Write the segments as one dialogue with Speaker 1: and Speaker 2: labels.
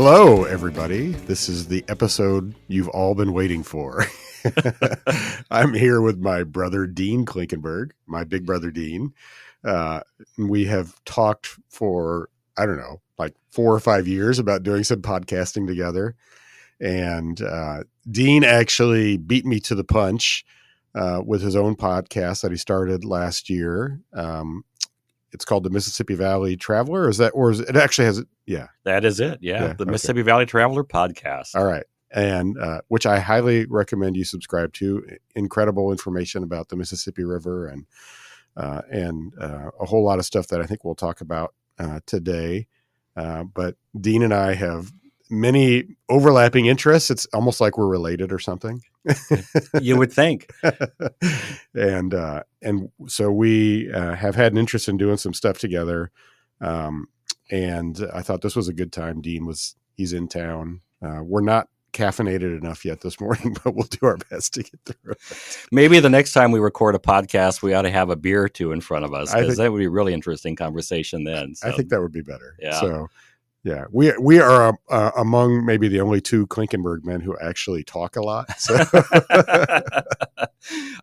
Speaker 1: Hello, everybody. This is the episode you've all been waiting for. I'm here with my brother, Dean Klinkenberg, my big brother, Dean. We have talked for, like 4 or 5 years about doing some podcasting together. And Dean actually beat me to the punch with his own podcast that he started last year. It's called the Mississippi Valley Traveler. It actually has, yeah.
Speaker 2: That is it. Yeah. The Mississippi Valley Traveler podcast.
Speaker 1: All right. And which I highly recommend you subscribe to. Incredible information about the Mississippi River and a whole lot of stuff that I think we'll talk about today. But Dean and I have many overlapping interests. It's almost like we're related or something.
Speaker 2: You would think.
Speaker 1: And so we have had an interest in doing some stuff together. And I thought this was a good time. He's in town. We're not caffeinated enough yet this morning, but we'll do our best to get through it.
Speaker 2: Maybe the next time we record a podcast, we ought to have a beer or two in front of us, because that would be a really interesting conversation then. So.
Speaker 1: I think that would be better.
Speaker 2: Yeah.
Speaker 1: So, yeah, we are among maybe the only two Klinkenberg men who actually talk a lot. So.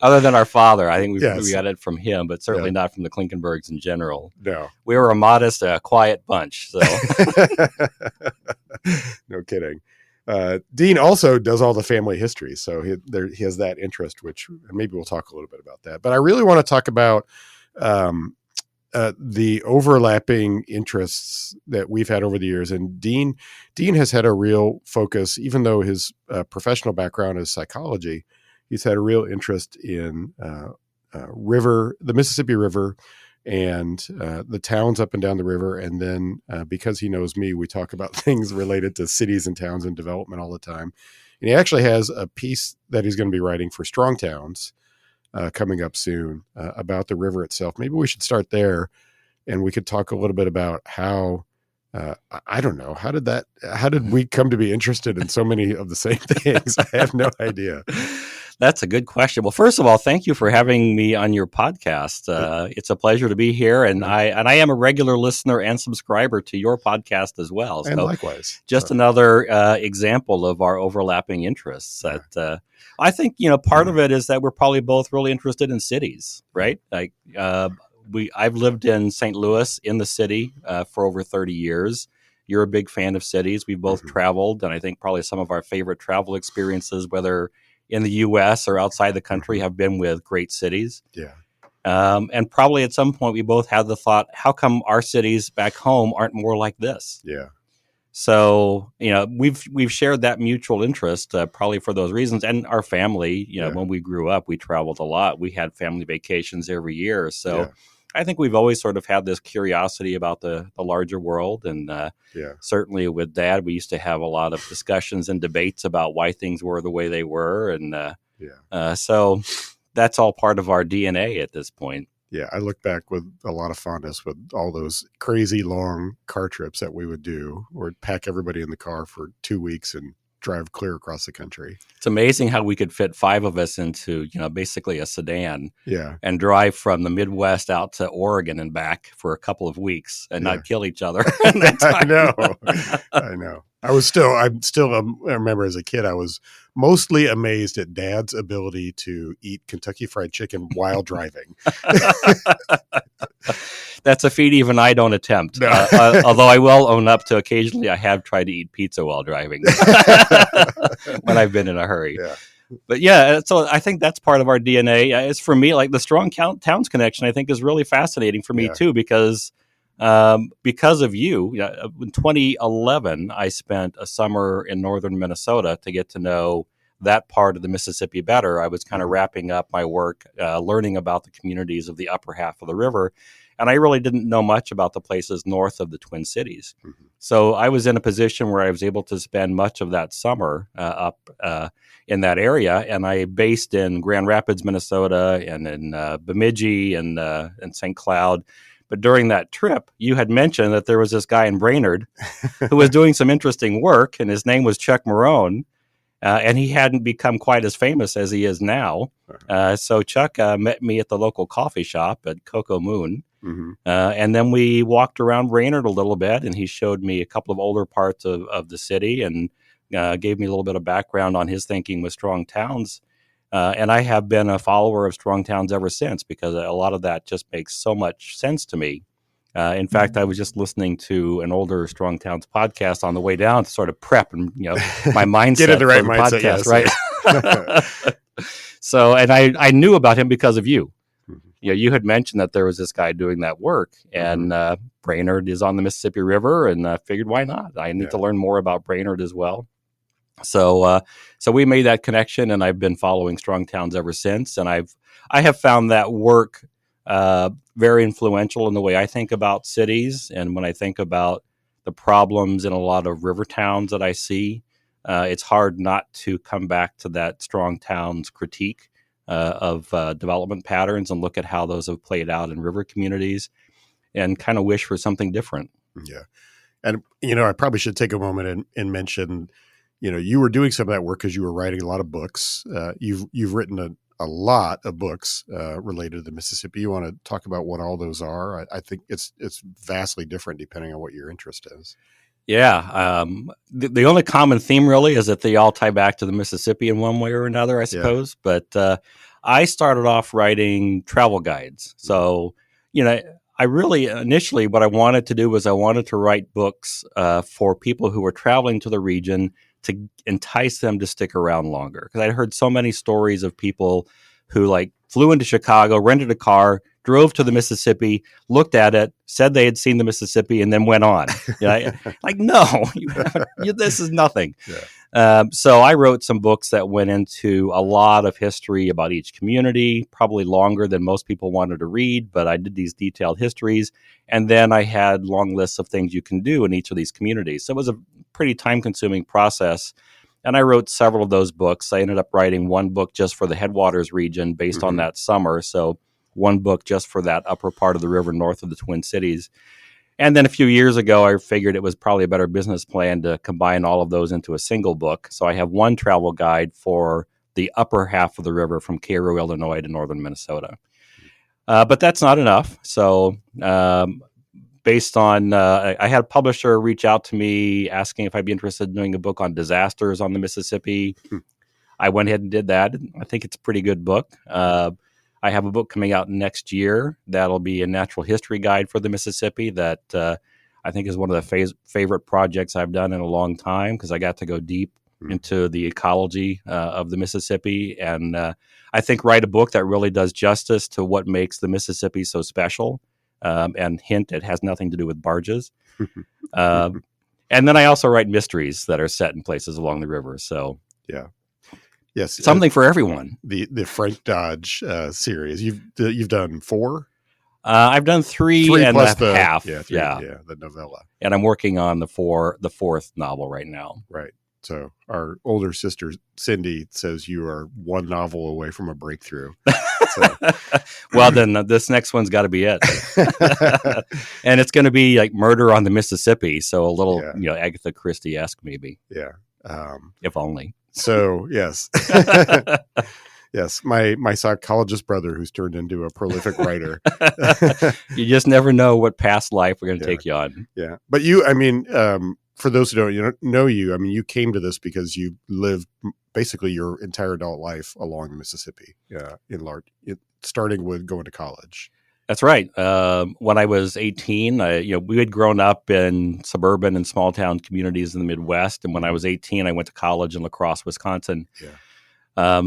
Speaker 2: Other than our father, I think we got it from him, but certainly not from the Klinkenbergs in general.
Speaker 1: No.
Speaker 2: We were a modest, quiet bunch. So.
Speaker 1: No kidding. Dean also does all the family history, so he has that interest, which maybe we'll talk a little bit about that. But I really want to talk about the overlapping interests that we've had over the years. And Dean has had a real focus, even though his professional background is psychology. He's had a real interest in the Mississippi River and the towns up and down the river. And then because he knows me, we talk about things related to cities and towns and development all the time. And he actually has a piece that he's going to be writing for Strong Towns coming up soon about the river itself. Maybe we should start there, and we could talk a little bit about how, I don't know, how did we come to be interested in so many of the same things? I have no idea.
Speaker 2: That's a good question. Well, first of all, thank you for having me on your podcast. It's a pleasure to be here, and I am a regular listener and subscriber to your podcast as well.
Speaker 1: And likewise,
Speaker 2: just another example of our overlapping interests. That I think part of it is that we're probably both really interested in cities, right? Like I've lived in St. Louis in the city for over 30 years. You're a big fan of cities. We've both traveled, and I think probably some of our favorite travel experiences, whether in the U.S. or outside the country, have been with great cities.
Speaker 1: Yeah.
Speaker 2: And probably at some point we both had the thought, how come our cities back home aren't more like this?
Speaker 1: Yeah.
Speaker 2: So, we've shared that mutual interest probably for those reasons. And our family, when we grew up, we traveled a lot. We had family vacations every year. So I think we've always sort of had this curiosity about the larger world. And certainly with Dad, we used to have a lot of discussions and debates about why things were the way they were. And so that's all part of our DNA at this point.
Speaker 1: Yeah, I look back with a lot of fondness with all those crazy long car trips that we would do, or pack everybody in the car for 2 weeks and drive clear across the country.
Speaker 2: It's amazing how we could fit 5 of us into, basically a sedan, and drive from the Midwest out to Oregon and back for a couple of weeks and not kill each other.
Speaker 1: I know. I remember as a kid, I was mostly amazed at Dad's ability to eat Kentucky Fried Chicken while driving.
Speaker 2: That's a feat even I don't attempt.
Speaker 1: No.
Speaker 2: Although I will own up to occasionally I have tried to eat pizza while driving when I've been in a hurry.
Speaker 1: Yeah.
Speaker 2: But so I think that's part of our DNA. It's for me, like the Strong Towns connection, I think is really fascinating for me too, because of you. In 2011, I spent a summer in northern Minnesota to get to know that part of the Mississippi better. I was kind of wrapping up my work, learning about the communities of the upper half of the river. And I really didn't know much about the places north of the Twin Cities. Mm-hmm. So I was in a position where I was able to spend much of that summer up in that area. And I based in Grand Rapids, Minnesota, and in Bemidji and St. Cloud. But during that trip, you had mentioned that there was this guy in Brainerd who was doing some interesting work, and his name was Chuck Marone. And he hadn't become quite as famous as he is now. So Chuck met me at the local coffee shop at Cocoa Moon.
Speaker 1: Mm-hmm.
Speaker 2: And then we walked around Brainerd a little bit, and he showed me a couple of older parts of the city and gave me a little bit of background on his thinking with strong towns. And I have been a follower of strong towns ever since, because a lot of that just makes so much sense to me. In fact, I was just listening to an older Strong Towns podcast on the way down to sort of prep and my mindset
Speaker 1: Get in the right
Speaker 2: for the
Speaker 1: mindset,
Speaker 2: podcast,
Speaker 1: yes,
Speaker 2: right? So, and I knew about him because of you.
Speaker 1: Mm-hmm.
Speaker 2: You had mentioned that there was this guy doing that work, and Brainerd is on the Mississippi River, and I figured, why not? I need to learn more about Brainerd as well. So we made that connection, and I've been following Strong Towns ever since. And I have found that work very influential in the way I think about cities, and when I think about the problems in a lot of river towns that I see, it's hard not to come back to that Strong Towns critique of development patterns and look at how those have played out in river communities, and kind of wish for something different.
Speaker 1: Yeah. And, I probably should take a moment and mention, you were doing some of that work because you were writing a lot of books. You've written a lot of books related to the Mississippi. You want to talk about what all those are? I think it's vastly different depending on what your interest is.
Speaker 2: Yeah. The only common theme really is that they all tie back to the Mississippi in one way or another, I suppose. Yeah. But I started off writing travel guides. So, I really initially what I wanted to do was I wanted to write books for people who were traveling to the region to entice them to stick around longer. Because I'd heard so many stories of people who flew into Chicago, rented a car, drove to the Mississippi, looked at it, said they had seen the Mississippi, and then went on. No, this is nothing. Yeah. So I wrote some books that went into a lot of history about each community, probably longer than most people wanted to read, but I did these detailed histories. And then I had long lists of things you can do in each of these communities. So it was a pretty time-consuming process. And I wrote several of those books. I ended up writing one book just for the Headwaters region based on that summer. So one book just for that upper part of the river north of the Twin Cities. And then a few years ago, I figured it was probably a better business plan to combine all of those into a single book. So I have one travel guide for the upper half of the river from Cairo, Illinois to northern Minnesota. But that's not enough. So based on, I had a publisher reach out to me asking if I'd be interested in doing a book on disasters on the Mississippi. I went ahead and did that. I think it's a pretty good book. I have a book coming out next year that'll be a natural history guide for the Mississippi that I think is one of the favorite projects I've done in a long time, because I got to go deep into the ecology of the Mississippi. And I think write a book that really does justice to what makes the Mississippi so special. And hint, it has nothing to do with barges. And then I also write mysteries that are set in places along the river. So
Speaker 1: yeah. Yes,
Speaker 2: something for everyone.
Speaker 1: The Frank Dodge series. You've done 4.
Speaker 2: I've done 3 and
Speaker 1: plus
Speaker 2: a half.
Speaker 1: Yeah, the novella.
Speaker 2: And I'm working on the 4th novel right now.
Speaker 1: Right. So our older sister Cindy says you are one novel away from a breakthrough. So.
Speaker 2: Well, then this next one's got to be it. And it's going to be like Murder on the Mississippi, so a little Agatha Christie-esque maybe.
Speaker 1: Yeah.
Speaker 2: If only.
Speaker 1: So, yes. Yes, my psychologist brother, who's turned into a prolific writer.
Speaker 2: You just never know what past life we're going to take you on.
Speaker 1: Yeah. But you, for those who don't know you, you came to this because you lived basically your entire adult life along the Mississippi, in large, starting with going to college.
Speaker 2: That's right. When I was 18, we had grown up in suburban and small town communities in the Midwest. And when I was 18, I went to college in La Crosse, Wisconsin. Yeah.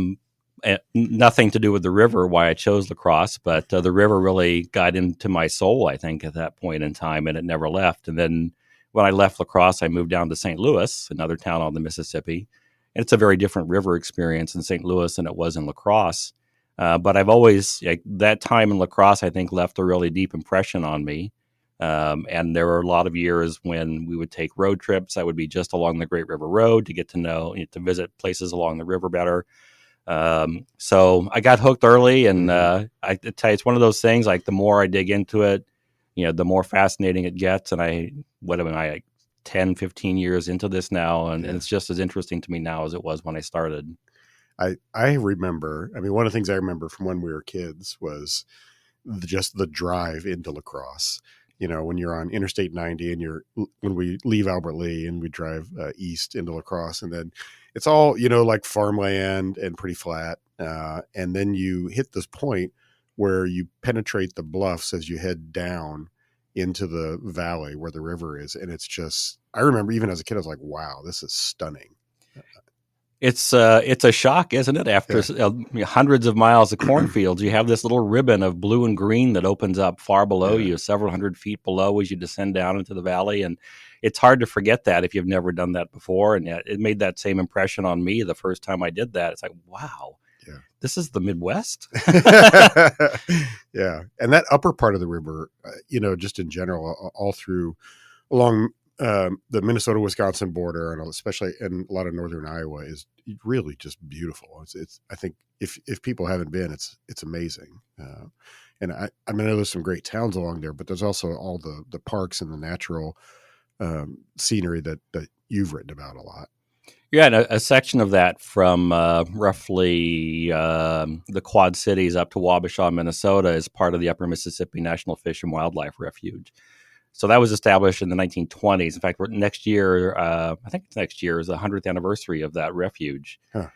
Speaker 2: Nothing to do with the river, why I chose La Crosse, but the river really got into my soul, I think, at that point in time, and it never left. And then when I left La Crosse, I moved down to St. Louis, another town on the Mississippi. And it's a very different river experience in St. Louis than it was in La Crosse. But I've always, that time in La Crosse, I think, left a really deep impression on me. And there were a lot of years when we would take road trips that would be just along the Great River Road to get to know, to visit places along the river better. So I got hooked early, and I tell you, it's one of those things, the more I dig into it, the more fascinating it gets. And what am I, 10, 15 years into this now, and it's just as interesting to me now as it was when I started.
Speaker 1: I remember, one of the things I remember from when we were kids was just the drive into La Crosse. When you're on Interstate 90 and when we leave Albert Lee and we drive east into La Crosse, and then it's all, like farmland and pretty flat. And then you hit this point where you penetrate the bluffs as you head down into the valley where the river is. And it's just, I remember even as a kid, I was like, wow, this is stunning.
Speaker 2: It's a shock, isn't it? After hundreds of miles of cornfields, you have this little ribbon of blue and green that opens up far below you, several hundred feet below as you descend down into the valley. And it's hard to forget that if you've never done that before. And it made that same impression on me the first time I did that. It's like, wow, this is the Midwest.
Speaker 1: Yeah. And that upper part of the river, just in general, all through along the Minnesota-Wisconsin border, and especially in a lot of northern Iowa, is really just beautiful. It's I think if people haven't been, it's amazing. And I know there's some great towns along there, but there's also all the parks and the natural scenery that you've written about a lot.
Speaker 2: Yeah, and a section of that from roughly the Quad Cities up to Wabasha, Minnesota, is part of the Upper Mississippi National Fish and Wildlife Refuge. So that was established in the 1920s. In fact, next year, I think next year is the 100th anniversary of that refuge.
Speaker 1: Huh.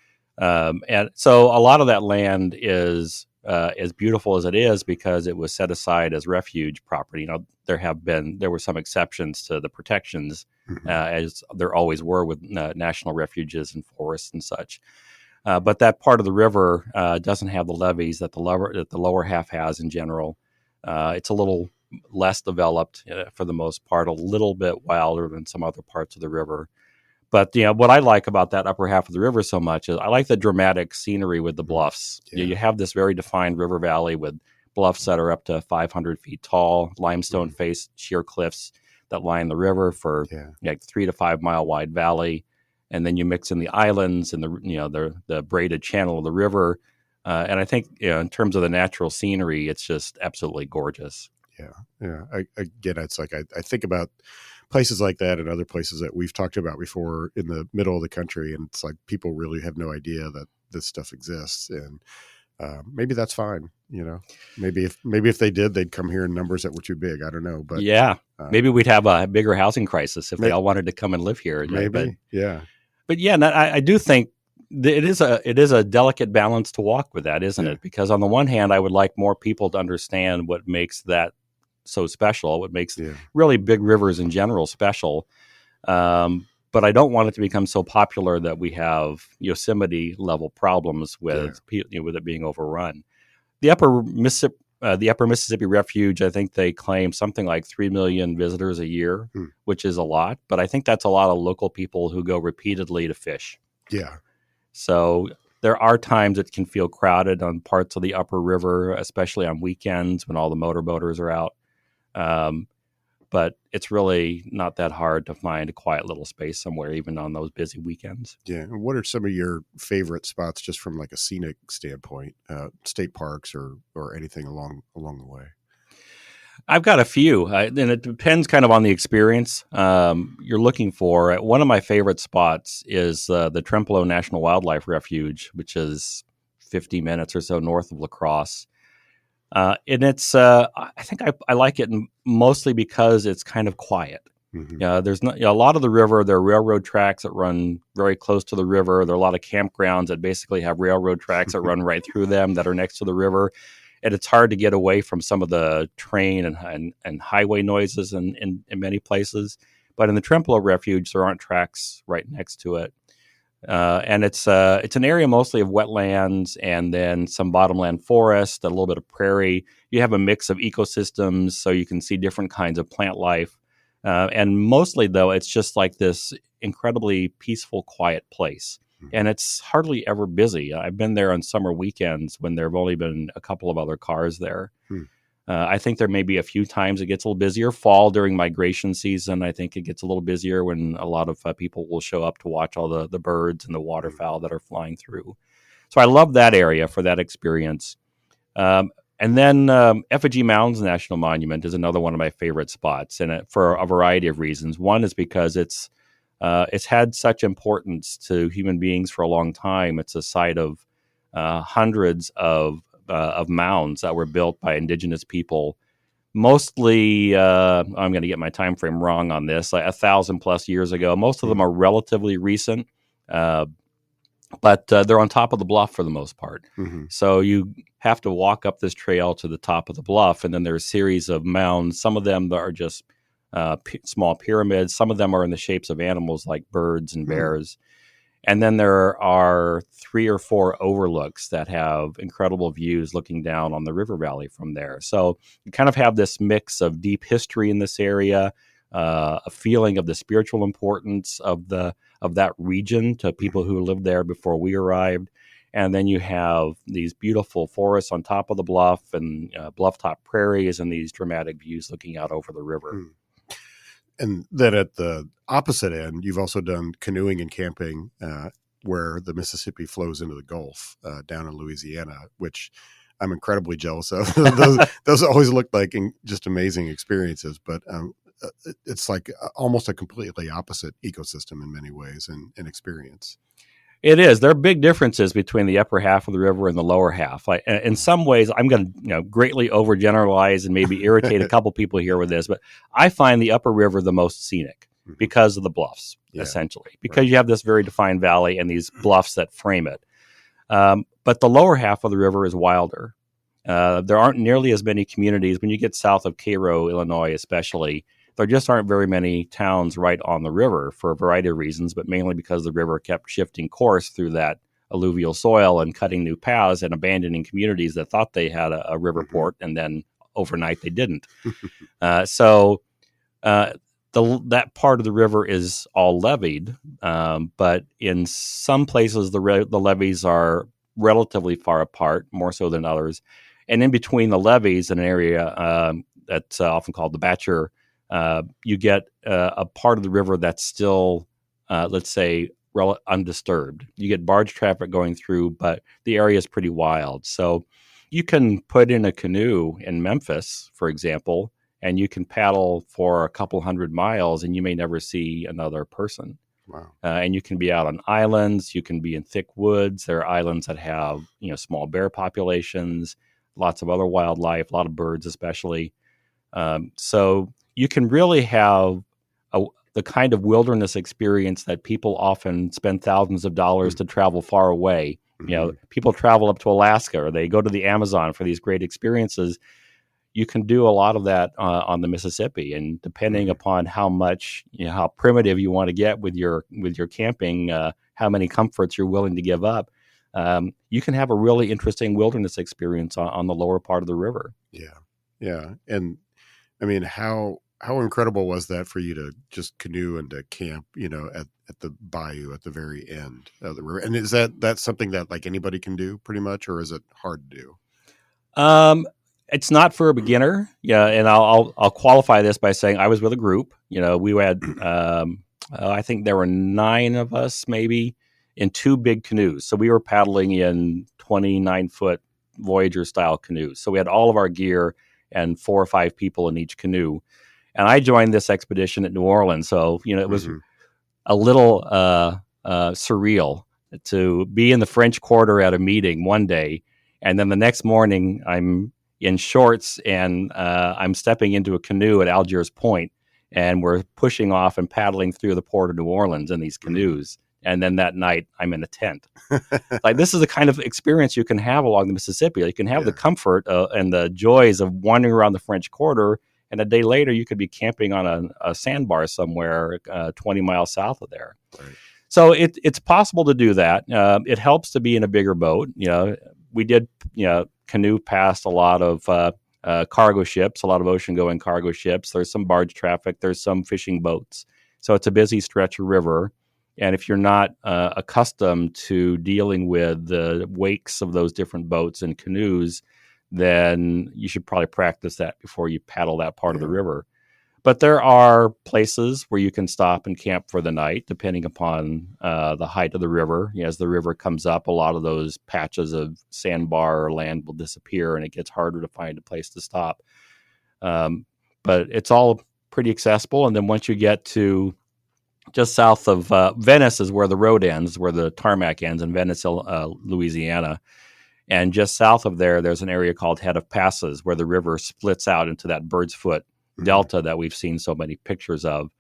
Speaker 2: And so a lot of that land is as beautiful as it is because it was set aside as refuge property. There were some exceptions to the protections, as there always were with national refuges and forests and such. But that part of the river doesn't have the levees that the lower half has in general. It's a little less developed for the most part, a little bit wilder than some other parts of the river. But what I like about that upper half of the river so much is I like the dramatic scenery with the bluffs. Yeah. You have this very defined river valley with bluffs that are up to 500 feet tall, limestone faced sheer cliffs that line the river for like 3 to 5 mile wide valley, and then you mix in the islands and the braided channel of the river. And I think in terms of the natural scenery, it's just absolutely gorgeous.
Speaker 1: Yeah. Again, it's like I think about places like that and other places that we've talked about before in the middle of the country, and it's like people really have no idea that this stuff exists, and maybe that's fine. Maybe if they did, they'd come here in numbers that were too big. I don't know, but
Speaker 2: maybe we'd have a bigger housing crisis if they all wanted to come and live here.
Speaker 1: Maybe,
Speaker 2: but I do think it is a delicate balance to walk with that, isn't it? Because on the one hand, I would like more people to understand what makes that so special, what makes really big rivers in general special. But I don't want it to become so popular that we have Yosemite level problems with with it being overrun. The Upper Mississippi Refuge, I think they claim something like 3 million visitors a year, which is a lot. But I think that's a lot of local people who go repeatedly to fish.
Speaker 1: Yeah.
Speaker 2: So there are times it can feel crowded on parts of the upper river, especially on weekends when all the motorboaters are out. But it's really not that hard to find a quiet little space somewhere, even on those busy weekends.
Speaker 1: Yeah. And what are some of your favorite spots just from like a scenic standpoint, state parks or anything along the way?
Speaker 2: I've got a few, and it depends kind of on the experience you're looking for. One of my favorite spots is the Trempealeau National Wildlife Refuge, which is 50 minutes or so north of La Crosse. And it's, I think I like it mostly because it's kind of quiet. There's not a lot of the river. There are railroad tracks that run very close to the river. There are a lot of campgrounds that basically have railroad tracks that run right through them that are next to the river. And it's hard to get away from some of the train and highway noises in many places. But in the Trempealeau Refuge, there aren't tracks right next to it. And it's an area mostly of wetlands and then some bottomland forest, a little bit of prairie. You have a mix of ecosystems, so you can see different kinds of plant life. And mostly, though, it's just like this incredibly peaceful, quiet place. And it's hardly ever busy. I've been there on summer weekends when there have only been a couple of other cars there. I think there may be a few times it gets a little busier. Fall during migration season, I think it gets a little busier when a lot of people will show up to watch all the birds and the waterfowl that are flying through. So I love that area for that experience. And then Effigy Mounds National Monument is another one of my favorite spots, and for a variety of reasons. One is because it's had such importance to human beings for a long time. It's a site of hundreds of of mounds that were built by indigenous people. Mostly, I'm going to get my time frame wrong on this, like 1,000+ years ago. Most of them are relatively recent, but they're on top of the bluff for the most part. So you have to walk up this trail to the top of the bluff, and then there's a series of mounds. Some of them are just small pyramids. Some of them are in the shapes of animals like birds and bears. And then there are 3 or 4 overlooks that have incredible views looking down on the river valley from there. So you kind of have this mix of deep history in this area, a feeling of the spiritual importance of that region to people who lived there before we arrived. And then you have these beautiful forests on top of the bluff and bluff top prairies and these dramatic views looking out over the river.
Speaker 1: And then at the opposite end, you've also done canoeing and camping where the Mississippi flows into the Gulf down in Louisiana, which I'm incredibly jealous of. those always look like just amazing experiences, but it's like almost a completely opposite ecosystem in many ways and experience.
Speaker 2: It is. There are big differences between the upper half of the river and the lower half. Like, in some ways, I'm going to greatly overgeneralize and maybe irritate a couple people here with this, but I find the upper river the most scenic because of the bluffs, essentially, because you have this very defined valley and these bluffs that frame it. But the lower half of the river is wilder. There aren't nearly as many communities. When you get south of Cairo, Illinois, especially, there just aren't very many towns right on the river for a variety of reasons, but mainly because the river kept shifting course through that alluvial soil and cutting new paths and abandoning communities that thought they had a river port, and then overnight they didn't. So that part of the river is all leveed, but in some places the levees are relatively far apart, more so than others. And in between the levees, in an area that's often called the Batcher, you get a part of the river that's still, let's say, undisturbed. You get barge traffic going through, but the area is pretty wild. So you can put in a canoe in Memphis, for example, and you can paddle for a couple 100 miles and you may never see another person.
Speaker 1: Wow.
Speaker 2: And you can be out on islands. You can be in thick woods. There are islands that have, small bear populations, lots of other wildlife, a lot of birds especially. So you can really have the kind of wilderness experience that people often spend thousands of dollars to travel far away. People travel up to Alaska or they go to the Amazon for these great experiences. You can do a lot of that on the Mississippi, and depending upon how much, how primitive you want to get with your camping, how many comforts you're willing to give up, you can have a really interesting wilderness experience on the lower part of the river.
Speaker 1: Yeah. And I mean, how incredible was that for you to just canoe and to camp, at the bayou at the very end of the river? And is that's something that like anybody can do pretty much, or is it hard to do?
Speaker 2: It's not for a beginner. Yeah. And I'll qualify this by saying I was with a group. We had, I think there were 9 of us maybe in 2 big canoes. So we were paddling in 29-foot Voyager style canoes. So we had all of our gear and 4 or 5 people in each canoe. And I joined this expedition at New Orleans. So, it was a little surreal to be in the French Quarter at a meeting one day. And then the next morning I'm in shorts and I'm stepping into a canoe at Algiers Point, and we're pushing off and paddling through the port of New Orleans in these canoes. And then that night I'm in a tent. Like, this is the kind of experience you can have along the Mississippi. You can have the comfort and the joys of wandering around the French Quarter, and a day later you could be camping on a sandbar somewhere 20 miles south of there. Right. So it's possible to do that. It helps to be in a bigger boat. We did canoe past a lot of cargo ships, a lot of ocean-going cargo ships. There's some barge traffic. There's some fishing boats. So it's a busy stretch of river. And if you're not accustomed to dealing with the wakes of those different boats and canoes, then you should probably practice that before you paddle that part of the river. But there are places where you can stop and camp for the night, depending upon the height of the river. As the river comes up, a lot of those patches of sandbar or land will disappear, and it gets harder to find a place to stop. But it's all pretty accessible. And then once you get to just south of Venice is where the road ends, where the tarmac ends in Venice, Louisiana. And just south of there, there's an area called Head of Passes where the river splits out into that Bird's Foot delta that we've seen so many pictures of.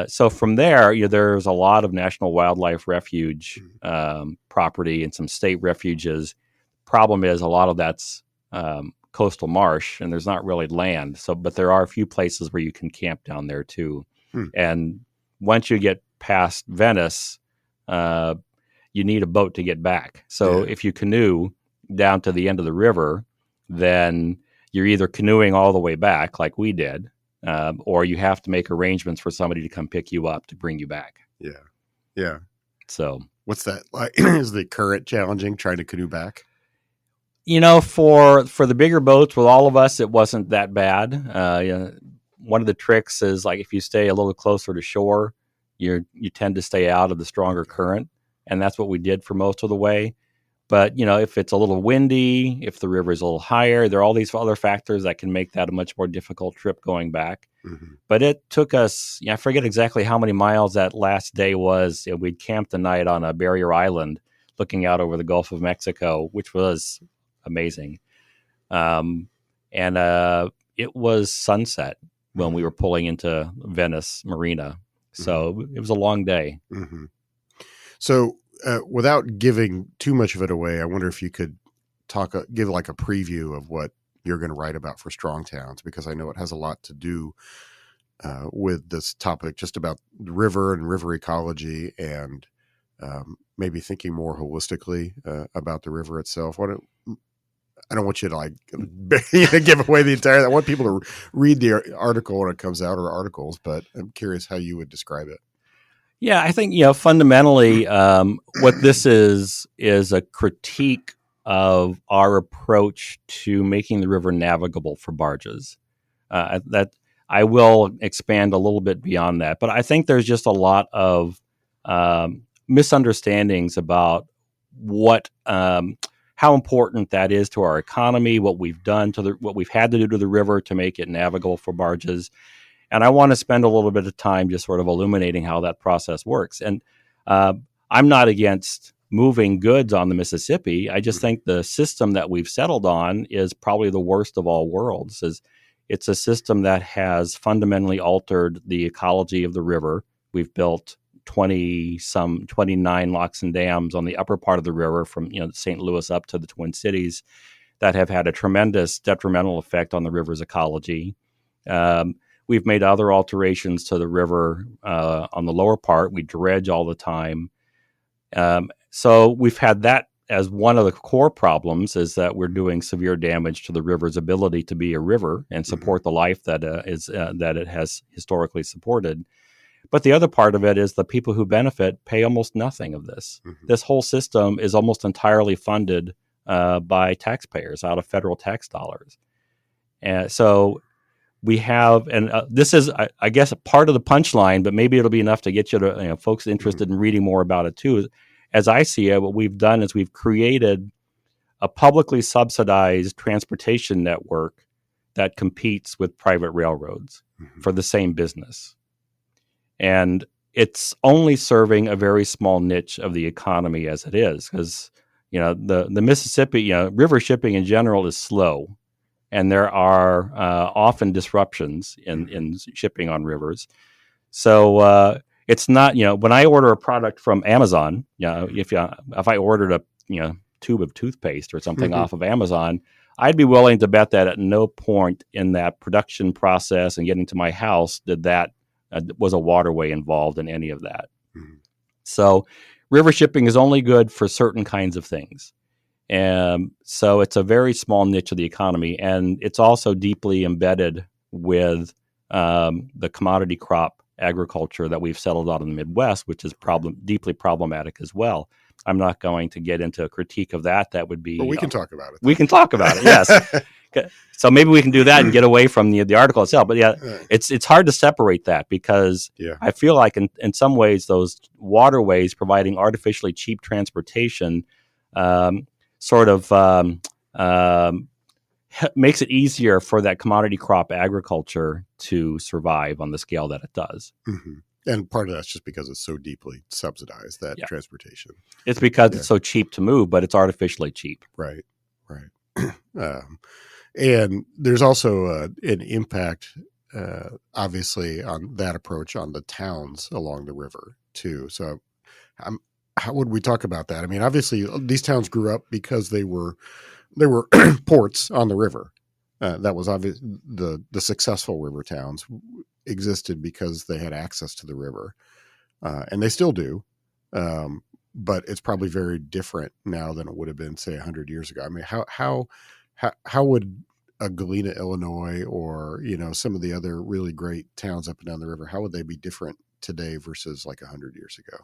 Speaker 2: So from there, there's a lot of National Wildlife Refuge property and some state refuges. Problem is, a lot of that's coastal marsh, and there's not really land. But there are a few places where you can camp down there too. And once you get past Venice, you need a boat to get back. So if you canoe down to the end of the river, then you're either canoeing all the way back, like we did, or you have to make arrangements for somebody to come pick you up to bring you back.
Speaker 1: Yeah.
Speaker 2: So
Speaker 1: what's that like? Is the current challenging trying to canoe back?
Speaker 2: For the bigger boats with all of us, it wasn't that bad. One of the tricks is, like, if you stay a little closer to shore, you tend to stay out of the stronger current, and that's what we did for most of the way. But if it's a little windy, if the river is a little higher, there are all these other factors that can make that a much more difficult trip going back. But it took us, I forget exactly how many miles that last day was. We'd camped the night on a barrier island looking out over the Gulf of Mexico, which was amazing. And it was sunset when we were pulling into Venice Marina. So it was a long day.
Speaker 1: So without giving too much of it away, I wonder if you could give like a preview of what you're going to write about for Strong Towns, because I know it has a lot to do with this topic, just about the river and river ecology, and maybe thinking more holistically about the river itself. I don't want you to give away the entire. I want people to read the article when it comes out, or articles, but I'm curious how you would describe it.
Speaker 2: Yeah, I think fundamentally, what this is a critique of our approach to making the river navigable for barges. That I will expand a little bit beyond that, but I think there's just a lot of misunderstandings about how important that is to our economy, what we've done what we've had to do to the river to make it navigable for barges. And I want to spend a little bit of time just sort of illuminating how that process works. And I'm not against moving goods on the Mississippi. I just think the system that we've settled on is probably the worst of all worlds. It's a system that has fundamentally altered the ecology of the river. We've built 29 locks and dams on the upper part of the river from St. Louis up to the Twin Cities that have had a tremendous detrimental effect on the river's ecology. We've made other alterations to the river on the lower part. We dredge all the time. So we've had that as one of the core problems, is that we're doing severe damage to the river's ability to be a river and support the life that it has historically supported. But the other part of it is the people who benefit pay almost nothing of this. This whole system is almost entirely funded by taxpayers out of federal tax dollars. And so we have, and this is, I guess, a part of the punchline, but maybe it'll be enough to get you to, folks interested in reading more about it too. As I see it, what we've done is we've created a publicly subsidized transportation network that competes with private railroads for the same business. And it's only serving a very small niche of the economy as it is, because the Mississippi, river shipping in general is slow, and there are often disruptions in shipping on rivers. So it's not, when I order a product from Amazon, if I ordered a tube of toothpaste or something off of Amazon, I'd be willing to bet that at no point in that production process and getting to my house did that was a waterway involved in any of that. So river shipping is only good for certain kinds of things. And so it's a very small niche of the economy, and it's also deeply embedded with the commodity crop agriculture that we've settled on in the Midwest, which is deeply problematic as well. I'm not going to get into a critique of that. That would be...
Speaker 1: Well, we can talk about it.
Speaker 2: We can talk about it, yes. So maybe we can do that and get away from the article itself. But it's hard to separate that, because I feel like in some ways those waterways providing artificially cheap transportation makes it easier for that commodity crop agriculture to survive on the scale that it does.
Speaker 1: And part of that's just because it's so deeply subsidized, that transportation.
Speaker 2: It's because it's so cheap to move, but it's artificially cheap.
Speaker 1: Right. And there's also an impact, obviously, on that approach on the towns along the river too. So how would we talk about that? I mean, obviously these towns grew up because they were ports on the river. That was obvious. The successful river towns existed because they had access to the river, and they still do. But it's probably very different now than it would have been, say, 100 years ago. I mean, how would a Galena, Illinois, or some of the other really great towns up and down the river, how would they be different today versus like 100 years ago?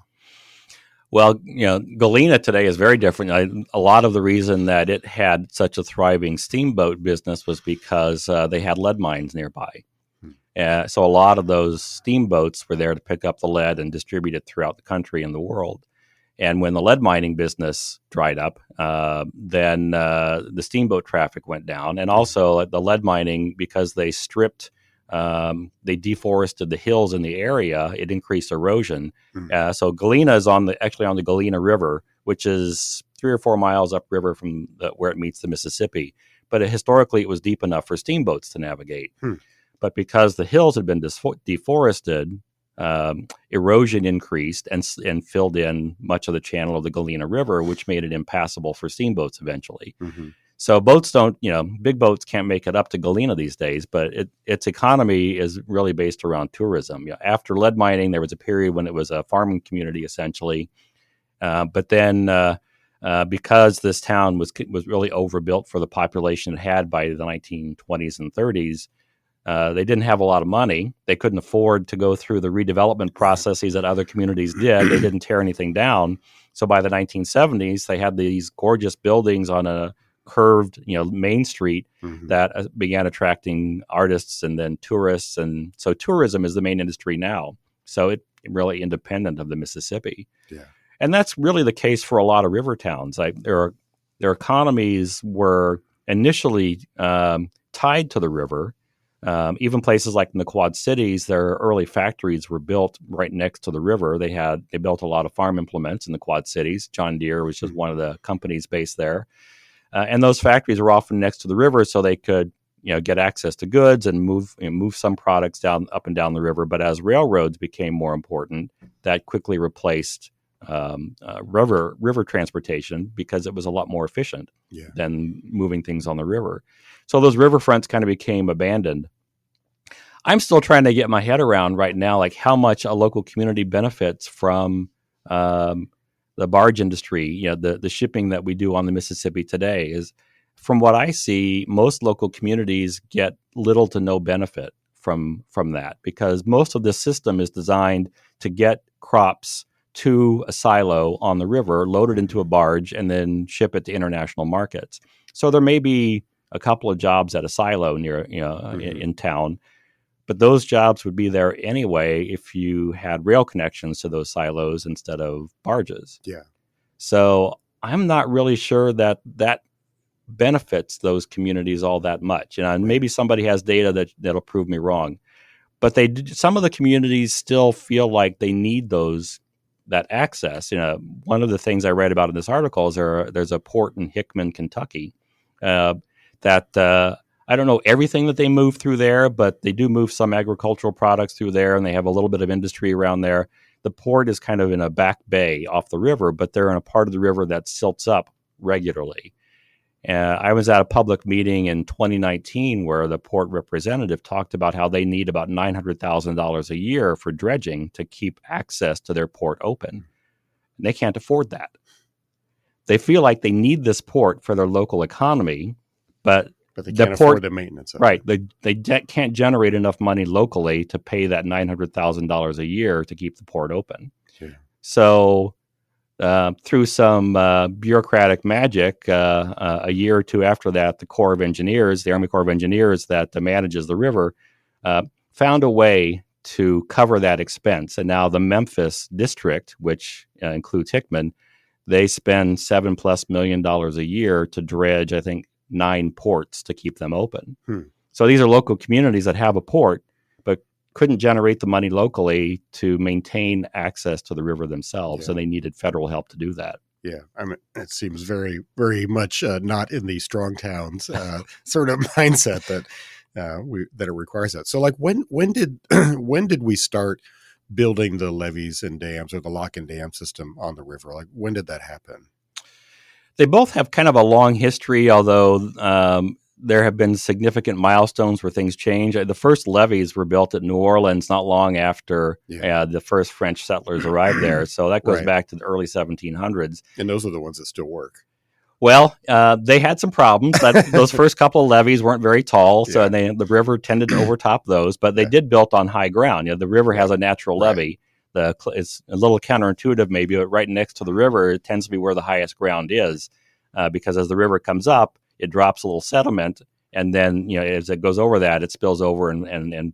Speaker 2: Well, Galena today is very different. A lot of the reason that it had such a thriving steamboat business was because they had lead mines nearby. So a lot of those steamboats were there to pick up the lead and distribute it throughout the country and the world. And when the lead mining business dried up, then the steamboat traffic went down. And also the lead mining, because they they deforested the hills in the area, it increased erosion. So Galena is actually on the Galena River, which is 3 or 4 miles upriver from where it meets the Mississippi. But historically, it was deep enough for steamboats to navigate. But because the hills had been deforested, erosion increased and filled in much of the channel of the Galena River, which made it impassable for steamboats eventually. So big boats can't make it up to Galena these days, but its economy is really based around tourism. After lead mining, there was a period when it was a farming community essentially, but then because this town was really overbuilt for the population it had by the 1920s and 30s, they didn't have a lot of money. They couldn't afford to go through the redevelopment processes that other communities did. They didn't tear anything down. So by the 1970s, they had these gorgeous buildings on a curved, main street that began attracting artists and then tourists. And so tourism is the main industry now. So it's really independent of the Mississippi.
Speaker 1: Yeah.
Speaker 2: And that's really the case for a lot of river towns. Their economies were initially tied to the river. Even places like in the Quad Cities, their early factories were built right next to the river. They built a lot of farm implements in the Quad Cities. John Deere was just one of the companies based there. And those factories were often next to the river, so they could, get access to goods and move some products up and down the river. But as railroads became more important, that quickly replaced river transportation because it was a lot more efficient than moving things on the river. So those riverfronts kind of became abandoned. I'm still trying to get my head around right now, like how much a local community benefits from the barge industry, the shipping that we do on the Mississippi today. Is from what I see, most local communities get little to no benefit from that because most of this system is designed to get crops to a silo on the river, load it into a barge, and then ship it to international markets. So there may be a couple of jobs at a silo near, in town, but those jobs would be there anyway if you had rail connections to those silos instead of barges.
Speaker 1: Yeah.
Speaker 2: So I'm not really sure that benefits those communities all that much. And maybe somebody has data that'll prove me wrong, but some of the communities still feel like they need that access. One of the things I read about in this article is there's a port in Hickman, Kentucky, that I don't know everything that they move through there, but they do move some agricultural products through there, and they have a little bit of industry around there. The port is kind of in a back bay off the river, but they're in a part of the river that silts up regularly. I was at a public meeting in 2019 where the port representative talked about how they need about $900,000 a year for dredging to keep access to their port open. And they can't afford that. They feel like they need this port for their local economy, but
Speaker 1: they can't afford the maintenance of it.
Speaker 2: Right. They can't generate enough money locally to pay that $900,000 a year to keep the port open.
Speaker 1: Yeah.
Speaker 2: So through some bureaucratic magic, a year or two after that, the Army Corps of Engineers that manages the river, found a way to cover that expense. And now the Memphis district, which includes Hickman, they spend $7+ million a year to dredge, I think, 9 ports to keep them open. So these are local communities that have a port, but couldn't generate the money locally to maintain access to the river themselves, and they needed federal help to do that.
Speaker 1: Yeah, I mean, it seems very, very much not in the strong towns sort of mindset that that it requires that. So, like, when did when did we start building the levees and dams, or the lock and dam system on the river? Like, when did that happen?
Speaker 2: They both have kind of a long history, although there have been significant milestones where things change. The first levees were built at New Orleans not long after the first French settlers arrived there. So that goes back to the early 1700s.
Speaker 1: And those are the ones that still work.
Speaker 2: Well, they had some problems. Those first couple of levees weren't very tall, so the river tended to overtop those, but they did built on high ground. The river has a natural levee. It's a little counterintuitive maybe, but right next to the river, it tends to be where the highest ground is, because as the river comes up, it drops a little sediment, and then as it goes over that, it spills over and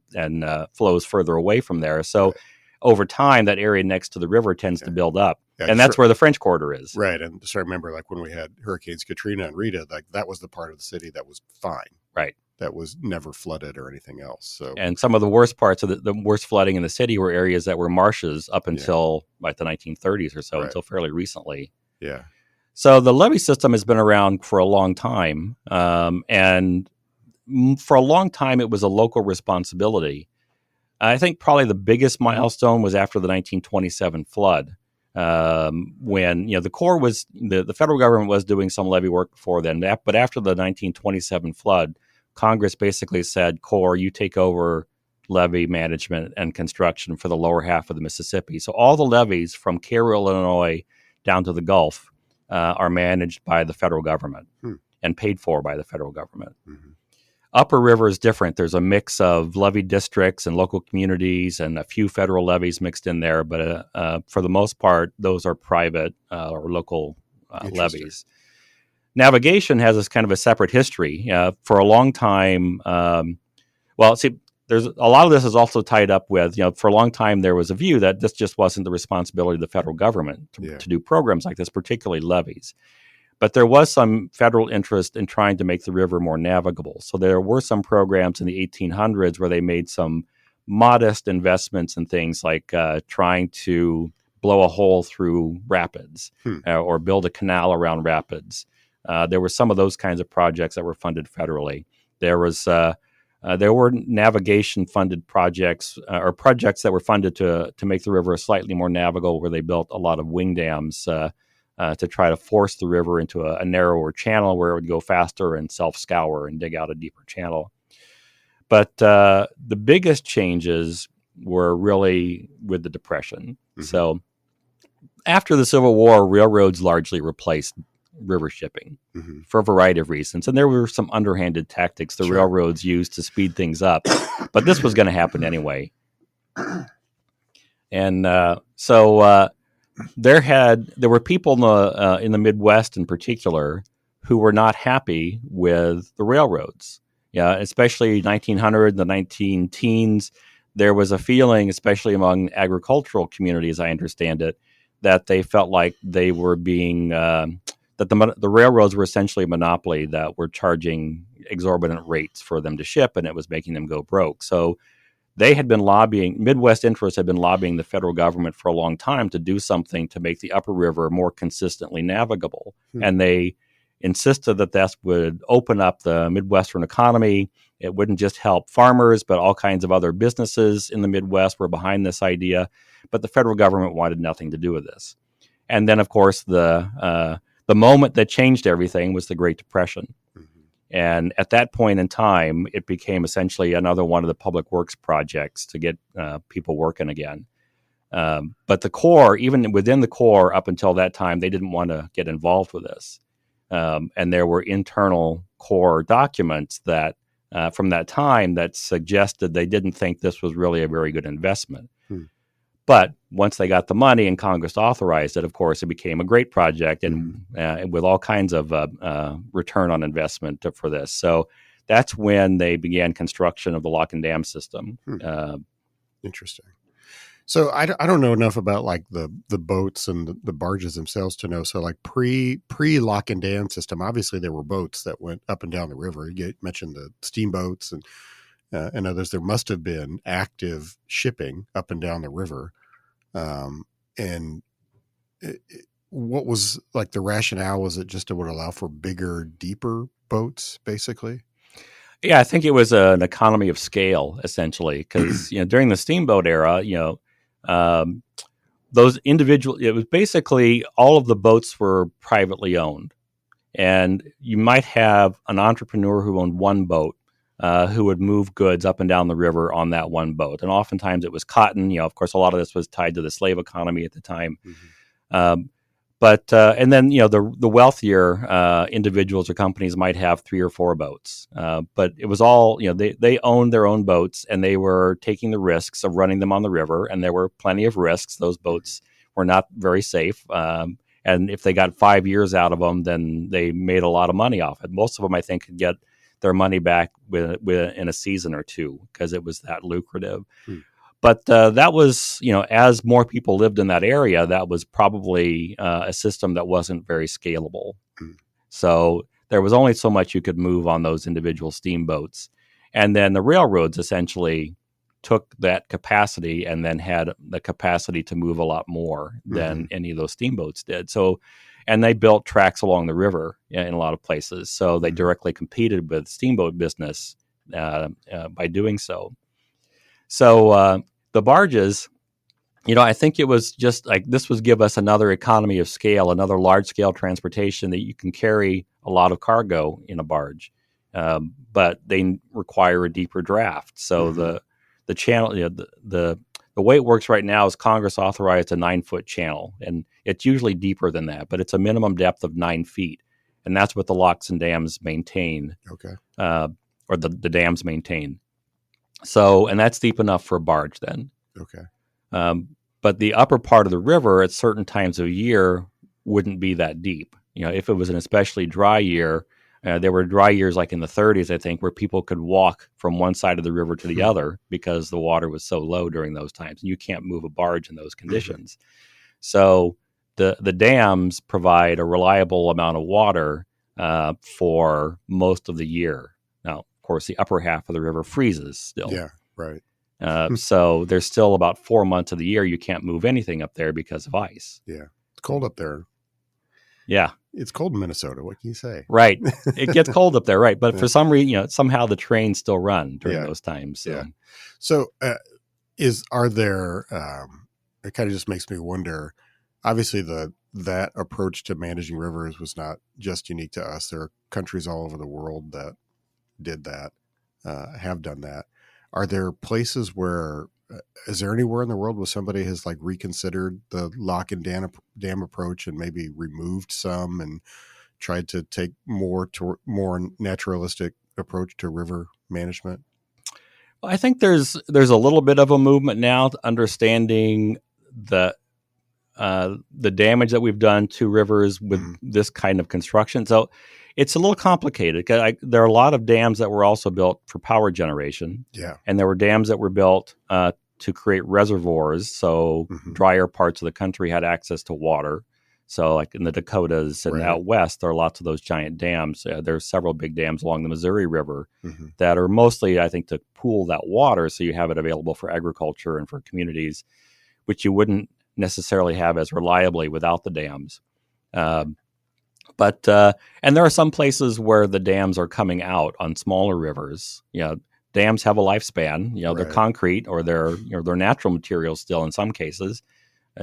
Speaker 2: flows further away from there. So over time, that area next to the river tends to build up, and that's where the French Quarter is.
Speaker 1: Right, and so I remember, like, when we had Hurricanes Katrina and Rita, like, that was the part of the city that was fine.
Speaker 2: Right.
Speaker 1: That was never flooded or anything else. So,
Speaker 2: and some of the worst parts of the worst flooding in the city were areas that were marshes up until like the 1930s or so, until fairly recently.
Speaker 1: Yeah.
Speaker 2: So the levee system has been around for a long time, and for a long time it was a local responsibility. I think probably the biggest milestone was after the 1927 flood, when the Corps was the federal government was doing some levee work before then, but after the 1927 flood, Congress basically said, Corps, you take over levee management and construction for the lower half of the Mississippi. So all the levees from Cairo, Illinois, down to the Gulf are managed by the federal government and paid for by the federal government. Mm-hmm. Upper River is different. There's a mix of levee districts and local communities and a few federal levees mixed in there. But for the most part, those are private or local levees. Navigation has this kind of a separate history. For a long time, there's a lot of this is also tied up with, for a long time there was a view that this just wasn't the responsibility of the federal government to do programs like this, particularly levees. But there was some federal interest in trying to make the river more navigable. So there were some programs in the 1800s where they made some modest investments in things like trying to blow a hole through rapids or build a canal around rapids. There were some of those kinds of projects that were funded federally. There were navigation-funded projects or projects that were funded to make the river slightly more navigable, where they built a lot of wing dams to try to force the river into a narrower channel where it would go faster and self-scour and dig out a deeper channel. But the biggest changes were really with the Depression. Mm-hmm. So after the Civil War, railroads largely replaced river shipping for a variety of reasons. And there were some underhanded tactics the railroads used to speed things up. But this was going to happen anyway. And so there were people in the Midwest in particular who were not happy with the railroads. Yeah, especially 1900, the 19-teens. There was a feeling, especially among agricultural communities, I understand it, that they felt like they were being that the railroads were essentially a monopoly that were charging exorbitant rates for them to ship, and it was making them go broke. So they had been Midwest interests had been lobbying the federal government for a long time to do something to make the upper river more consistently navigable. And they insisted that would open up the Midwestern economy. It wouldn't just help farmers, but all kinds of other businesses in the Midwest were behind this idea. But the federal government wanted nothing to do with this. And then, of course, the moment that changed everything was the Great Depression. And at that point in time, it became essentially another one of the public works projects to get people working again. But the Corps, even within the Corps up until that time, they didn't want to get involved with this. And there were internal Corps documents that from that time that suggested they didn't think this was really a very good investment. But once they got the money and Congress authorized it, of course, it became a great project and with all kinds of return on investment for this. So that's when they began construction of the lock and dam system.
Speaker 1: Interesting. So I don't know enough about like the boats and the barges themselves to know. So like pre lock and dam system, obviously there were boats that went up and down the river. You mentioned the steamboats, and in others, there must have been active shipping up and down the river. And what was like the rationale? Was it just it would allow for bigger, deeper boats, basically?
Speaker 2: Yeah, I think it was an economy of scale, essentially, because during the steamboat era, those individual, it was basically all of the boats were privately owned, and you might have an entrepreneur who owned one boat, who would move goods up and down the river on that one boat, and oftentimes it was cotton. Of course, a lot of this was tied to the slave economy at the time.
Speaker 1: Mm-hmm.
Speaker 2: But and then the wealthier individuals or companies might have 3 or 4 boats, but it was all they owned their own boats, and they were taking the risks of running them on the river, and there were plenty of risks. Those boats were not very safe, and if they got 5 years out of them, then they made a lot of money off it. Most of them, I think, could get their money back in a season or two because it was that lucrative. But that was, as more people lived in that area, that was probably a system that wasn't very scalable. So there was only so much you could move on those individual steamboats. And then the railroads essentially took that capacity and then had the capacity to move a lot more than any of those steamboats did. So, and they built tracks along the river in a lot of places. So they directly competed with steamboat business by doing so. So the barges, I think it was just like this was give us another economy of scale, another large scale transportation that you can carry a lot of cargo in a barge, but they require a deeper draft. So the channel, the way it works right now is Congress authorized a 9-foot channel, and it's usually deeper than that, but it's a minimum depth of 9 feet, and that's what the locks and dams maintain.
Speaker 1: Okay,
Speaker 2: or the dams maintain. So, and that's deep enough for a barge then.
Speaker 1: Okay.
Speaker 2: But the upper part of the river at certain times of year wouldn't be that deep. If it was an especially dry year, there were dry years like in the 30s, I think, where people could walk from one side of the river to the other because the water was so low during those times. And you can't move a barge in those conditions. So the dams provide a reliable amount of water for most of the year. Now, of course, the upper half of the river freezes still.
Speaker 1: Yeah, right.
Speaker 2: So there's still about 4 months of the year you can't move anything up there because of ice.
Speaker 1: Yeah, it's cold up there.
Speaker 2: Yeah,
Speaker 1: it's cold in Minnesota. What can you say?
Speaker 2: Right, it gets cold up there, right? But for some reason, somehow the trains still run during those times. So.
Speaker 1: Yeah. So, are there? It kind of just makes me wonder. Obviously, that approach to managing rivers was not just unique to us. There are countries all over the world that did that, have done that. Are there places where, is there anywhere in the world where somebody has like reconsidered the lock and dam approach and maybe removed some and tried to take more naturalistic approach to river management?
Speaker 2: Well, I think there's a little bit of a movement now to understanding the damage that we've done to rivers with this kind of construction. So it's a little complicated because there are a lot of dams that were also built for power generation.
Speaker 1: Yeah.
Speaker 2: And there were dams that were built to create reservoirs. So drier parts of the country had access to water. So like in the Dakotas and out west, there are lots of those giant dams. There's several big dams along the Missouri River that are mostly, I think, to pool that water so you have it available for agriculture and for communities, which you wouldn't necessarily have as reliably without the dams. But and there are some places where the dams are coming out on smaller rivers. Dams have a lifespan. They're concrete or they're natural materials still in some cases,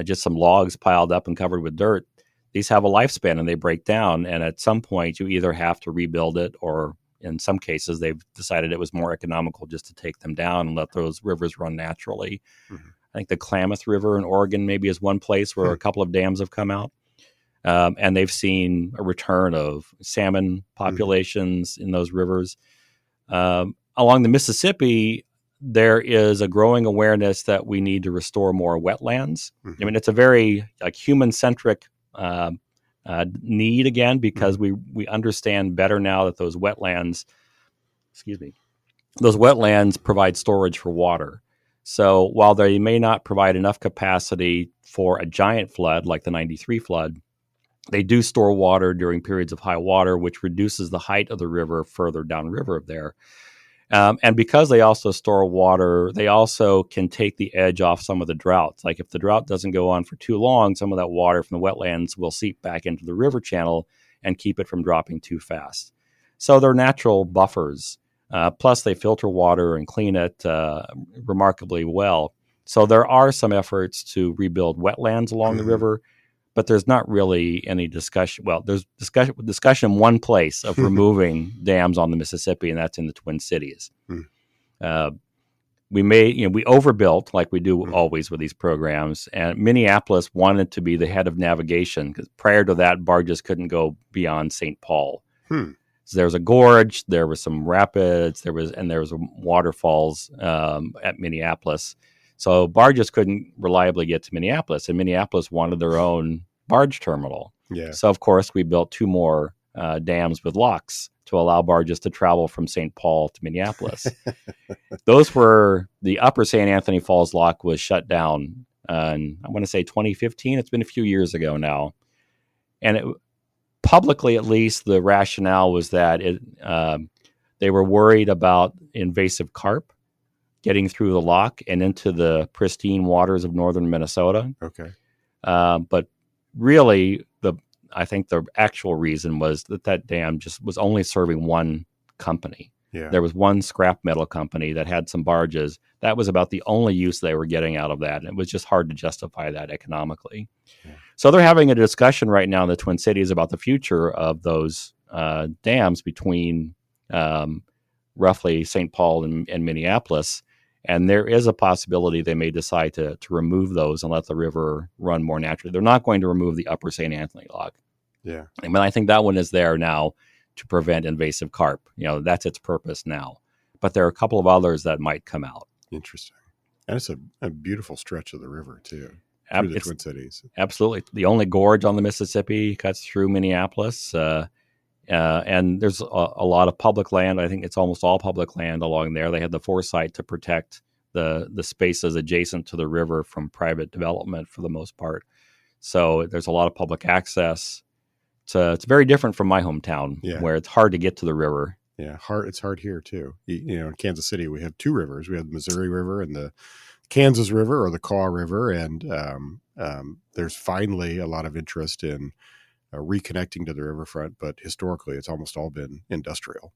Speaker 2: just some logs piled up and covered with dirt. These have a lifespan and they break down. And at some point, you either have to rebuild it, or in some cases, they've decided it was more economical just to take them down and let those rivers run naturally. I think the Klamath River in Oregon maybe is one place where a couple of dams have come out. And they've seen a return of salmon populations in those rivers. Along the Mississippi, there is a growing awareness that we need to restore more wetlands. I mean, it's a very human-centric need again, because we understand better now that those wetlands provide storage for water. So while they may not provide enough capacity for a giant flood like the 93 flood, they do store water during periods of high water, which reduces the height of the river further downriver of there. And because they also store water, they also can take the edge off some of the droughts. Like if the drought doesn't go on for too long, some of that water from the wetlands will seep back into the river channel and keep it from dropping too fast. So they're natural buffers. Plus, they filter water and clean it remarkably well. So there are some efforts to rebuild wetlands along the river, but there's not really any discussion. Well, there's discussion in one place of removing dams on the Mississippi, and that's in the Twin Cities. We overbuilt like we do always with these programs, and Minneapolis wanted to be the head of navigation because prior to that, barges couldn't go beyond St. Paul. So there was a gorge, there was some rapids, there was waterfalls at Minneapolis. So barges couldn't reliably get to Minneapolis, and Minneapolis wanted their own barge terminal.
Speaker 1: Yeah.
Speaker 2: So, of course, we built 2 more dams with locks to allow barges to travel from St. Paul to Minneapolis. Those were the upper St. Anthony Falls lock was shut down in, I want to say 2015. It's been a few years ago now. And publicly, at least, the rationale was that they were worried about invasive carp getting through the lock and into the pristine waters of northern Minnesota.
Speaker 1: Okay.
Speaker 2: But really, I think the actual reason was that dam just was only serving one company.
Speaker 1: Yeah.
Speaker 2: There was one scrap metal company that had some barges. That was about the only use they were getting out of that. And it was just hard to justify that economically. Yeah. So they're having a discussion right now in the Twin Cities about the future of those dams between roughly St. Paul and Minneapolis. And there is a possibility they may decide to remove those and let the river run more naturally. They're not going to remove the upper St. Anthony lock.
Speaker 1: Yeah.
Speaker 2: I mean, I think that one is there now to prevent invasive carp. That's its purpose now. But there are a couple of others that might come out.
Speaker 1: Interesting. And it's a beautiful stretch of the river, too, through the Twin Cities.
Speaker 2: Absolutely. The only gorge on the Mississippi cuts through Minneapolis. And there's a lot of public land. I think it's almost all public land along there. They had the foresight to protect the spaces adjacent to the river from private development for the most part. So there's a lot of public access. It's very different from my hometown, where it's hard to get to the river.
Speaker 1: Yeah, it's hard here too. In Kansas City, we have 2 rivers. We have the Missouri River and the Kansas River, or the Kaw River, and there's finally a lot of interest in reconnecting to the riverfront, but historically it's almost all been industrial.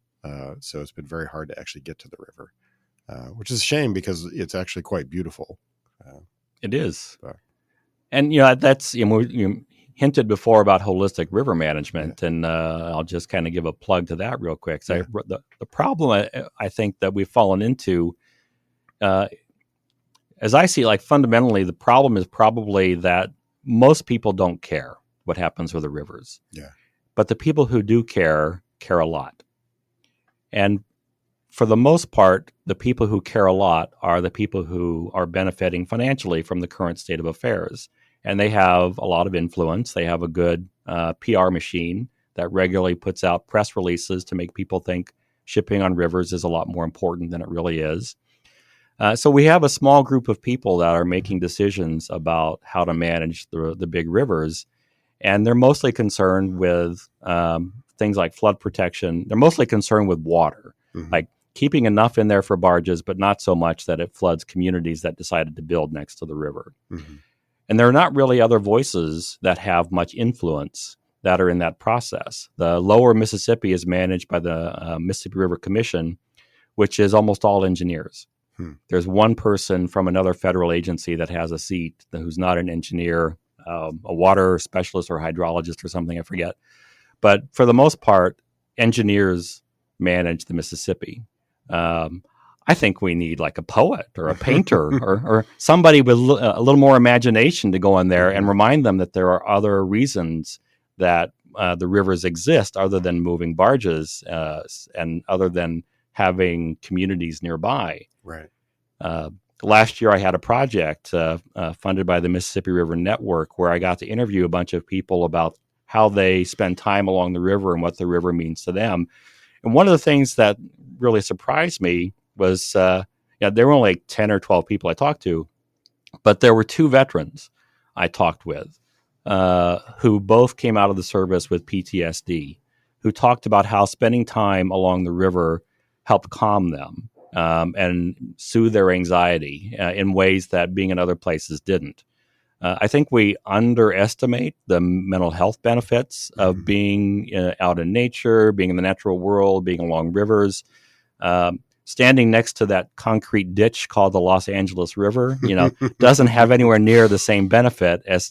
Speaker 1: So it's been very hard to actually get to the river, which is a shame because it's actually quite beautiful.
Speaker 2: It is. And, that's, you hinted before about holistic river management, and I'll just kind of give a plug to that real quick. So the problem I think that we've fallen into, as I see, like fundamentally, the problem is probably that most people don't care what happens with the rivers.
Speaker 1: Yeah.
Speaker 2: But the people who do care a lot. And for the most part, the people who care a lot are the people who are benefiting financially from the current state of affairs. And they have a lot of influence. They have a good PR machine that regularly puts out press releases to make people think shipping on rivers is a lot more important than it really is. So we have a small group of people that are making decisions about how to manage the big rivers. And they're mostly concerned with things like flood protection. They're mostly concerned with water, like keeping enough in there for barges, but not so much that it floods communities that decided to build next to the river. And there are not really other voices that have much influence that are in that process. The lower Mississippi is managed by the Mississippi River Commission, which is almost all engineers. There's one person from another federal agency that has a seat who's not an engineer, a water specialist or hydrologist or something, I forget. But for the most part, engineers manage the Mississippi. I think we need like a poet or a painter or somebody with a little more imagination to go in there and remind them that there are other reasons that the rivers exist other than moving barges and other than having communities nearby.
Speaker 1: Right.
Speaker 2: Last year I had a project funded by the Mississippi River Network where I got to interview a bunch of people about how they spend time along the river and what the river means to them. And one of the things that really surprised me was there were only like 10 or 12 people I talked to, but there were 2 veterans I talked with who both came out of the service with PTSD, who talked about how spending time along the river help calm them and soothe their anxiety in ways that being in other places didn't. I think we underestimate the mental health benefits of being out in nature, being in the natural world, being along rivers. Standing next to that concrete ditch called the Los Angeles River, doesn't have anywhere near the same benefit as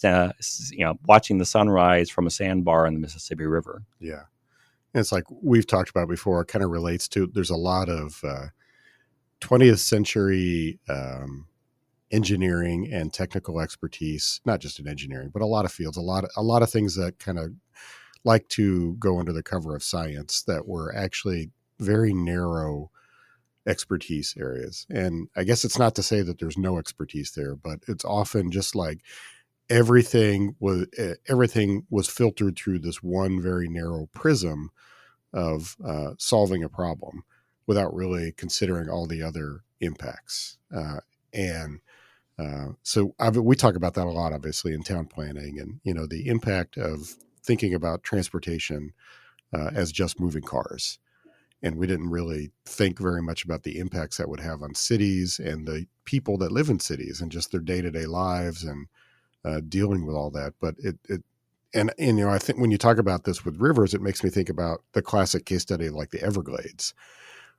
Speaker 2: watching the sunrise from a sandbar in the Mississippi River.
Speaker 1: Yeah, and it's like we've talked about before. It kind of relates to. There's a lot of 20th century engineering and technical expertise, not just in engineering, but a lot of fields, a lot of things that kind of like to go under the cover of science that were actually very narrow expertise areas. And I guess it's not to say that there's no expertise there, but it's often just like everything was filtered through this one very narrow prism of solving a problem without really considering all the other impacts. So we talk about that a lot, obviously, in town planning, and the impact of thinking about transportation as just moving cars. And we didn't really think very much about the impacts that would have on cities and the people that live in cities and just their day-to-day lives and dealing with all that. But I think when you talk about this with rivers, it makes me think about the classic case study like the Everglades,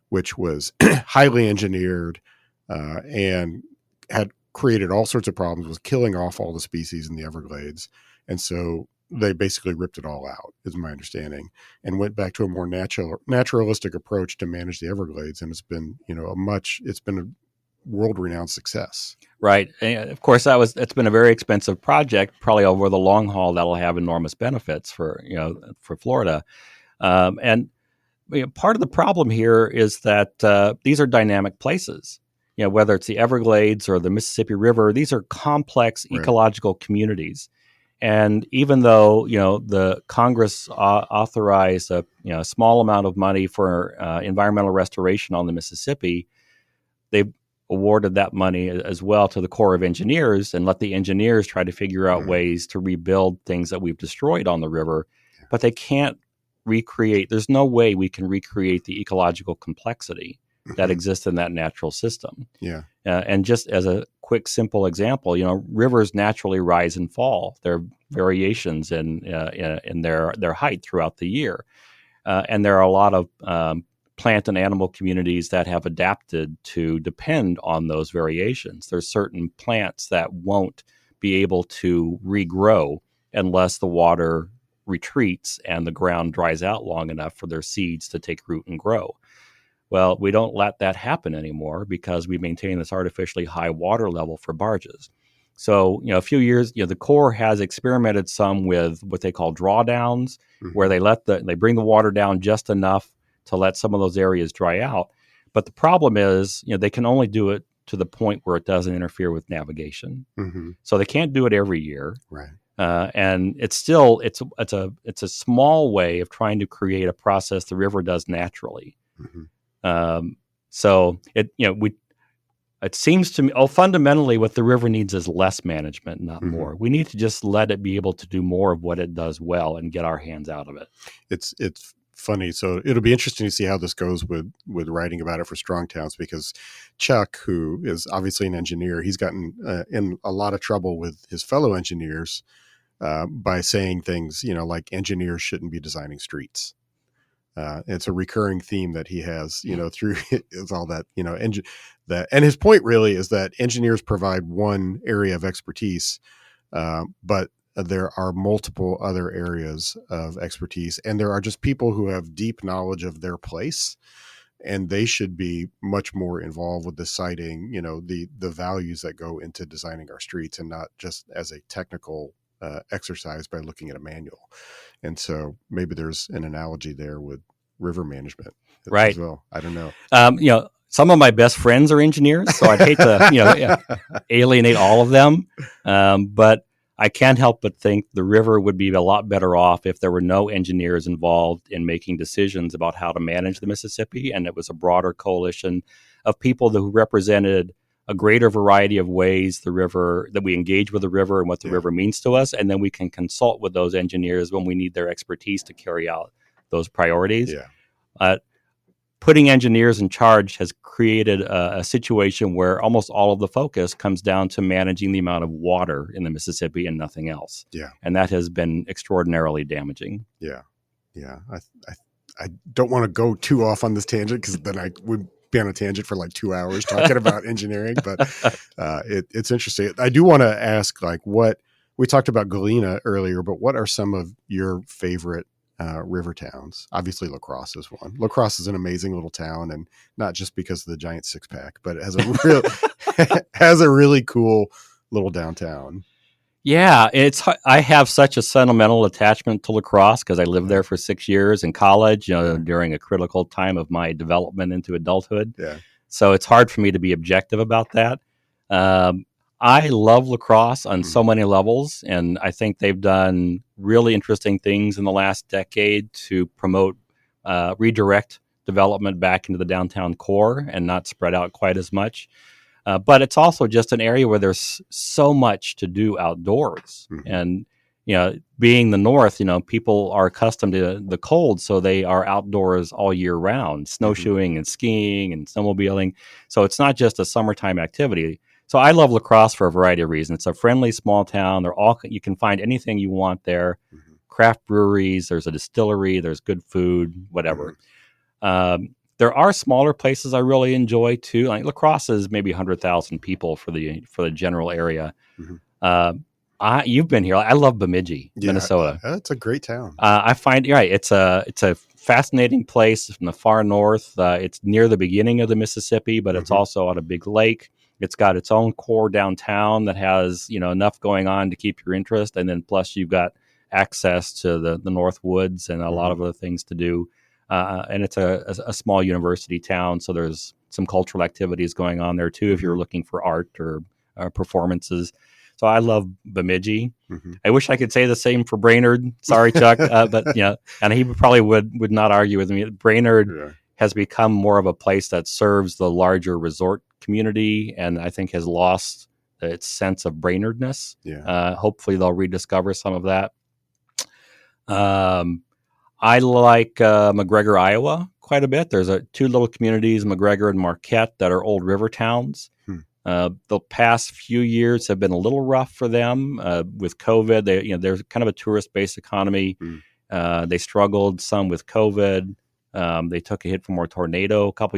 Speaker 1: which was highly engineered and had created all sorts of problems, was killing off all the species in the Everglades. And so they basically ripped it all out, is my understanding, and went back to a more naturalistic approach to manage the Everglades. And it's been, it's been a world-renowned success.
Speaker 2: Right. And of course, it's been a very expensive project. Probably over the long haul, that'll have enormous benefits for Florida. And part of the problem here is that these are dynamic places. Whether it's the Everglades or the Mississippi River, these are complex ecological communities. And even though the Congress authorized a small amount of money for environmental restoration on the Mississippi, they awarded that money as well to the Corps of Engineers and let the engineers try to figure out ways to rebuild things that we've destroyed on the river. But they can't recreate. There's no way we can recreate the ecological complexity that exists in that natural system.
Speaker 1: Yeah.
Speaker 2: And just as a quick, simple example, rivers naturally rise and fall. There are variations in their height throughout the year. And there are a lot of plant and animal communities that have adapted to depend on those variations. There's certain plants that won't be able to regrow unless the water retreats and the ground dries out long enough for their seeds to take root and grow. Well, we don't let that happen anymore because we maintain this artificially high water level for barges. So, a few years, the Corps has experimented some with what they call drawdowns, where they bring the water down just enough to let some of those areas dry out. But the problem is, they can only do it to the point where it doesn't interfere with navigation. So they can't do it every year.
Speaker 1: Right.
Speaker 2: And it's still it's a small way of trying to create a process the river does naturally. So it seems to me, fundamentally what the river needs is less management, not more. We need to just let it be able to do more of what it does well and get our hands out of it.
Speaker 1: It's funny. So it'll be interesting to see how this goes with writing about it for Strong Towns, because Chuck, who is obviously an engineer, he's gotten in a lot of trouble with his fellow engineers by saying things, like engineers shouldn't be designing streets. It's a recurring theme that he has, through is all that, and his point really is that engineers provide one area of expertise, but there are multiple other areas of expertise, and there are just people who have deep knowledge of their place, and they should be much more involved with deciding, the values that go into designing our streets, and not just as a technical exercise by looking at a manual. And so maybe there's an analogy there with river management as well. I don't know.
Speaker 2: Some of my best friends are engineers, so I'd hate to alienate all of them. But I can't help but think the river would be a lot better off if there were no engineers involved in making decisions about how to manage the Mississippi, and it was a broader coalition of people who represented a greater variety of ways that we engage with the river and what the river means to us, and then we can consult with those engineers when we need their expertise to carry out those priorities. putting engineers in charge has created a situation where almost all of the focus comes down to managing the amount of water in the Mississippi and nothing else.
Speaker 1: Yeah.
Speaker 2: And that has been extraordinarily damaging.
Speaker 1: Yeah. Yeah. I don't want to go too off on this tangent because then I would be on a tangent for like 2 hours talking about engineering, but it's interesting. I do want to ask, like, what we talked about Galena earlier, but what are some of your favorite river towns? Obviously, La Crosse is one. La Crosse is an amazing little town, and not just because of the giant six pack, but it has a real has a really cool little downtown.
Speaker 2: Yeah, I have such a sentimental attachment to La Crosse because I lived there for 6 years in college, during a critical time of my development into adulthood.
Speaker 1: Yeah.
Speaker 2: So it's hard for me to be objective about that. I love La Crosse on so many levels, and I think they've done really interesting things in the last decade to promote, redirect development back into the downtown core and not spread out quite as much. But it's also just an area where there's so much to do outdoors. And, being the North, people are accustomed to the cold, so they are outdoors all year round, snowshoeing and skiing and snowmobiling. So it's not just a summertime activity. So I love La Crosse for a variety of reasons. It's a friendly small town. You can find anything you want there. Craft breweries, there's a distillery, there's good food, whatever. There are smaller places I really enjoy too. Like La Crosse is maybe 100,000 people for the general area. You've been here. I love Bemidji, Minnesota.
Speaker 1: It's a great town.
Speaker 2: I find it's a fascinating place from the far north. It's near the beginning of the Mississippi, but it's also on a big lake. It's got its own core downtown that has enough going on to keep your interest, and then plus you've got access to the North Woods and a lot of other things to do. And it's a small university town, so there's some cultural activities going on there too if you're looking for art or performances. So I love Bemidji. I wish I could say the same for Brainerd. Sorry, Chuck, but and he probably would not argue with me. Brainerd has become more of a place that serves the larger resort community, and I think has lost its sense of Brainerdness. Hopefully, they'll rediscover some of that. I like McGregor, Iowa quite a bit. There's two little communities, McGregor and Marquette, that are old river towns. The past few years have been a little rough for them with COVID. They're kind of a tourist-based economy. They struggled some with COVID. They took a hit from a tornado a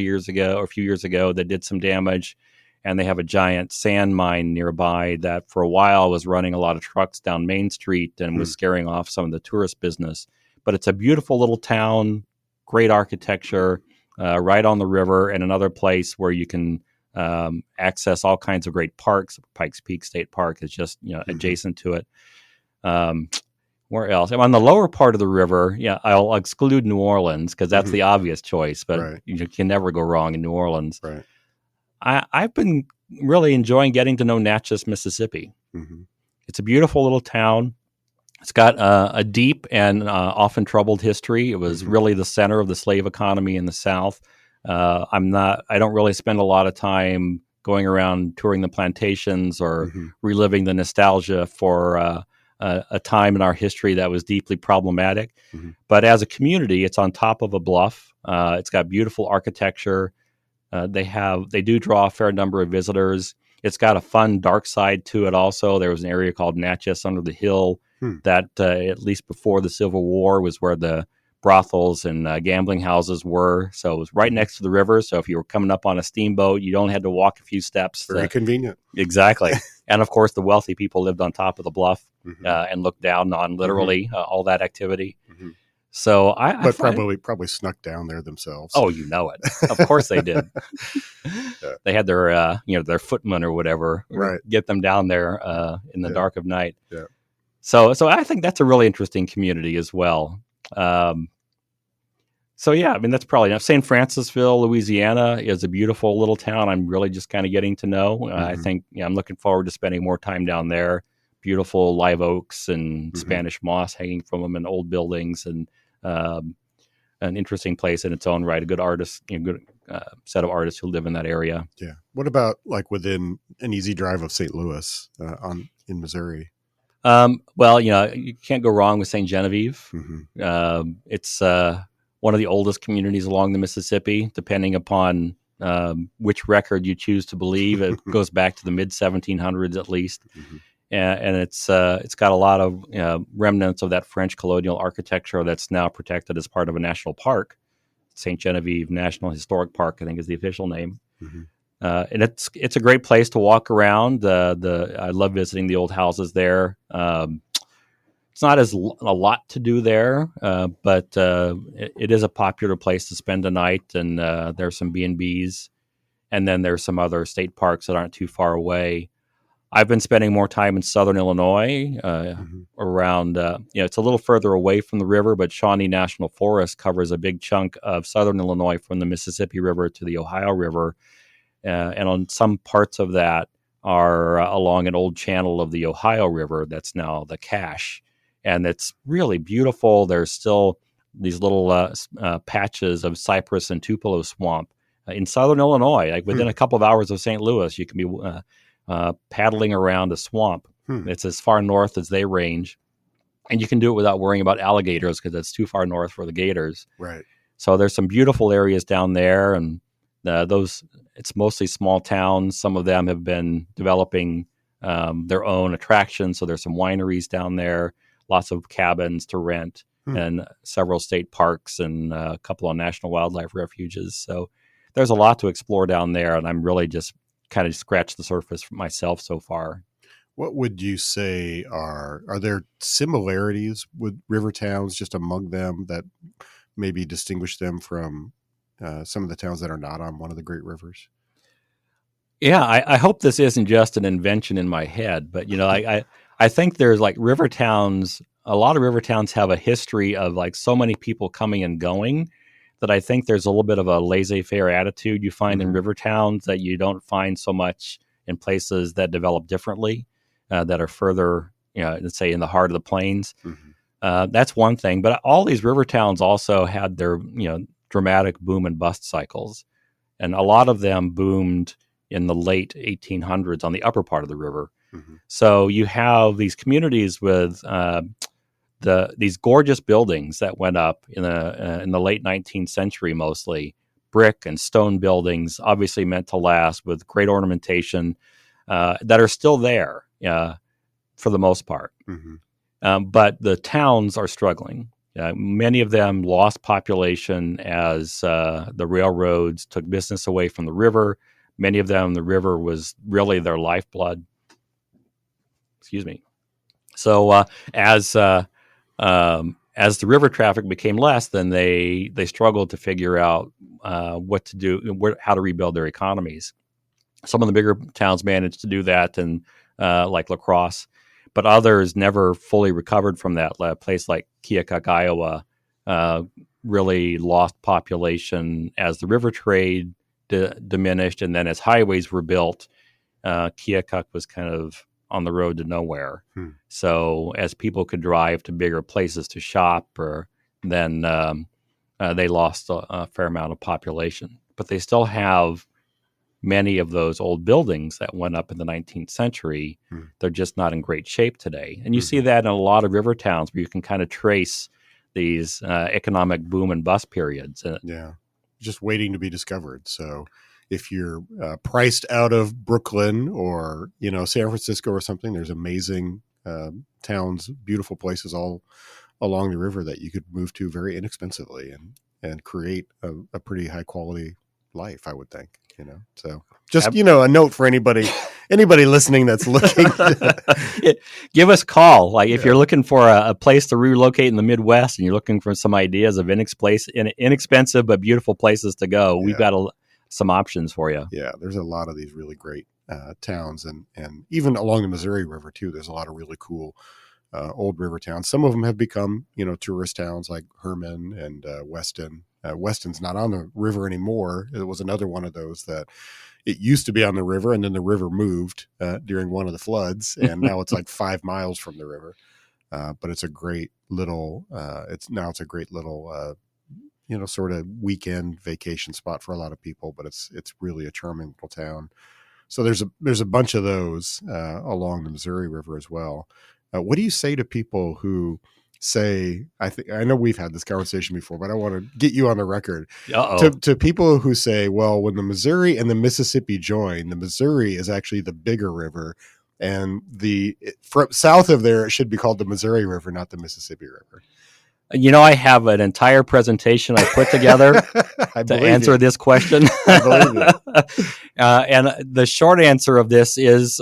Speaker 2: few years ago that did some damage. And they have a giant sand mine nearby that for a while was running a lot of trucks down Main Street and was scaring off some of the tourist business. But it's a beautiful little town, great architecture, right on the river, and another place where you can access all kinds of great parks. Pikes Peak State Park is just adjacent to it. Where else? On the lower part of the river, I'll exclude New Orleans because that's the obvious choice, but you can never go wrong in New Orleans.
Speaker 1: Right.
Speaker 2: I've been really enjoying getting to know Natchez, Mississippi. It's a beautiful little town. It's got a deep and often troubled history. It was really the center of the slave economy in the South. I don't really spend a lot of time going around touring the plantations or reliving the nostalgia for a time in our history that was deeply problematic. But as a community, it's on top of a bluff. It's got beautiful architecture. They do draw a fair number of visitors. It's got a fun dark side to it also. There was an area called Natchez Under the Hill that, at least before the Civil War, was where the brothels and gambling houses were. So it was right next to the river. So if you were coming up on a steamboat, you only had to walk a few steps.
Speaker 1: Very convenient.
Speaker 2: Exactly. And of course, the wealthy people lived on top of the bluff and looked down on literally all that activity. So
Speaker 1: but probably snuck down there themselves.
Speaker 2: Oh, you know it. Of course they did. They had their their footmen or whatever, get them down there in the dark of night. So I think that's a really interesting community as well. That's probably enough. St. Francisville, Louisiana is a beautiful little town. I'm really just kind of getting to know. I think I'm looking forward to spending more time down there. Beautiful live oaks and Spanish moss hanging from them and old buildings and an interesting place in its own right. A good artist, good set of artists who live in that area.
Speaker 1: Yeah. What about like within an easy drive of St. Louis in Missouri?
Speaker 2: You can't go wrong with St. Genevieve. It's one of the oldest communities along the Mississippi, depending upon which record you choose to believe. It goes back to the mid 1700s at least.
Speaker 1: Mm-hmm.
Speaker 2: And it's got a lot of remnants of that French colonial architecture that's now protected as part of a national park. St. Genevieve National Historic Park, I think, is the official name.
Speaker 1: Mm-hmm.
Speaker 2: And it's a great place to walk around. I love visiting the old houses there. It's not as a lot to do there, but it is a popular place to spend a night. And there's some B&Bs, and then there's some other state parks that aren't too far away. I've been spending more time in southern Illinois, around, it's a little further away from the river, but Shawnee National Forest covers a big chunk of southern Illinois from the Mississippi River to the Ohio River. And on some parts of that are along an old channel of the Ohio River that's now the Cache. And it's really beautiful. There's still these little patches of cypress and tupelo swamp in southern Illinois. Like within a couple of hours of St. Louis, you can be paddling around a swamp. It's as far north as they range, and you can do it without worrying about alligators because it's too far north for the gators.
Speaker 1: Right.
Speaker 2: So there's some beautiful areas down there, and it's mostly small towns. Some of them have been developing their own attractions. So there's some wineries down there, lots of cabins to rent, and several state parks and a couple of national wildlife refuges. So there's a lot to explore down there, and I'm really just kind of scratched the surface for myself so far.
Speaker 1: What would you say are there similarities with river towns just among them that maybe distinguish them from some of the towns that are not on one of the great rivers?
Speaker 2: Yeah, I hope this isn't just an invention in my head, but I think there's like river towns. A lot of river towns have a history of like so many people coming and going that I think there's a little bit of a laissez-faire attitude you find in river towns that you don't find so much in places that develop differently, that are further, let's say in the heart of the plains. That's one thing. But all these river towns also had their, dramatic boom and bust cycles. And a lot of them boomed in the late 1800s on the upper part of the river. So you have these communities with these gorgeous buildings that went up in the late 19th century, mostly brick and stone buildings, obviously meant to last, with great ornamentation, that are still there for the most part. But the towns are struggling. Many of them lost population as the railroads took business away from the river. Many of them, the river was really their lifeblood. Excuse me. So as the river traffic became less, then they struggled to figure out what to do, how to rebuild their economies. Some of the bigger towns managed to do that, and like La Crosse, but others never fully recovered from that. A place like Keokuk, Iowa, really lost population as the river trade diminished, and then as highways were built, Keokuk was kind of on the road to nowhere. So as people could drive to bigger places to shop, then they lost a fair amount of population. But they still have many of those old buildings that went up in the 19th century. They're just not in great shape today. And you see that in a lot of river towns where you can kind of trace these economic boom and bust periods.
Speaker 1: Yeah, just waiting to be discovered. So if you're priced out of Brooklyn or, San Francisco or something, there's amazing towns, beautiful places all along the river that you could move to very inexpensively and create a pretty high quality life, I would think, So just, a note for anybody listening that's looking.
Speaker 2: Give us a call. Like if you're looking for a place to relocate in the Midwest and you're looking for some ideas of inexpensive but beautiful places to go, we've got some options for you.
Speaker 1: Yeah, there's a lot of these really great towns, and even along the Missouri River too. There's a lot of really cool old river towns. Some of them have become, tourist towns like Herman and Weston. Weston's not on the river anymore. It was another one of those that it used to be on the river, and then the river moved during one of the floods, and now it's like 5 miles from the river. But it's a great little. It's a great little. Sort of weekend vacation spot for a lot of people, but it's really a charming little town. So there's a bunch of those along the Missouri River as well. What do you say to people who say, I know we've had this conversation before, but I want to get you on the record
Speaker 2: Uh-oh.
Speaker 1: to people who say, well, when the Missouri and the Mississippi join, the Missouri is actually the bigger river, and from south of there, it should be called the Missouri River, not the Mississippi River.
Speaker 2: I have an entire presentation I put together to answer this question.
Speaker 1: I believe it.
Speaker 2: And the short answer of this is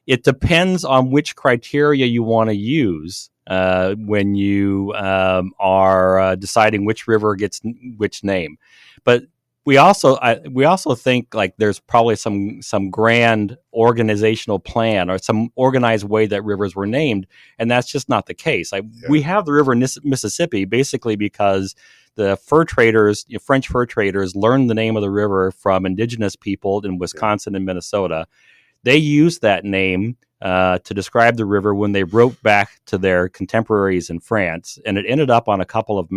Speaker 2: it depends on which criteria you want to use when you are deciding which river gets which name. But we also think like there's probably some grand organizational plan or some organized way that rivers were named, and that's just not the case. We have the river Mississippi basically because the fur traders, French fur traders, learned the name of the river from indigenous people in Wisconsin and Minnesota. They used that name to describe the river when they wrote back to their contemporaries in France, and it ended up on a couple of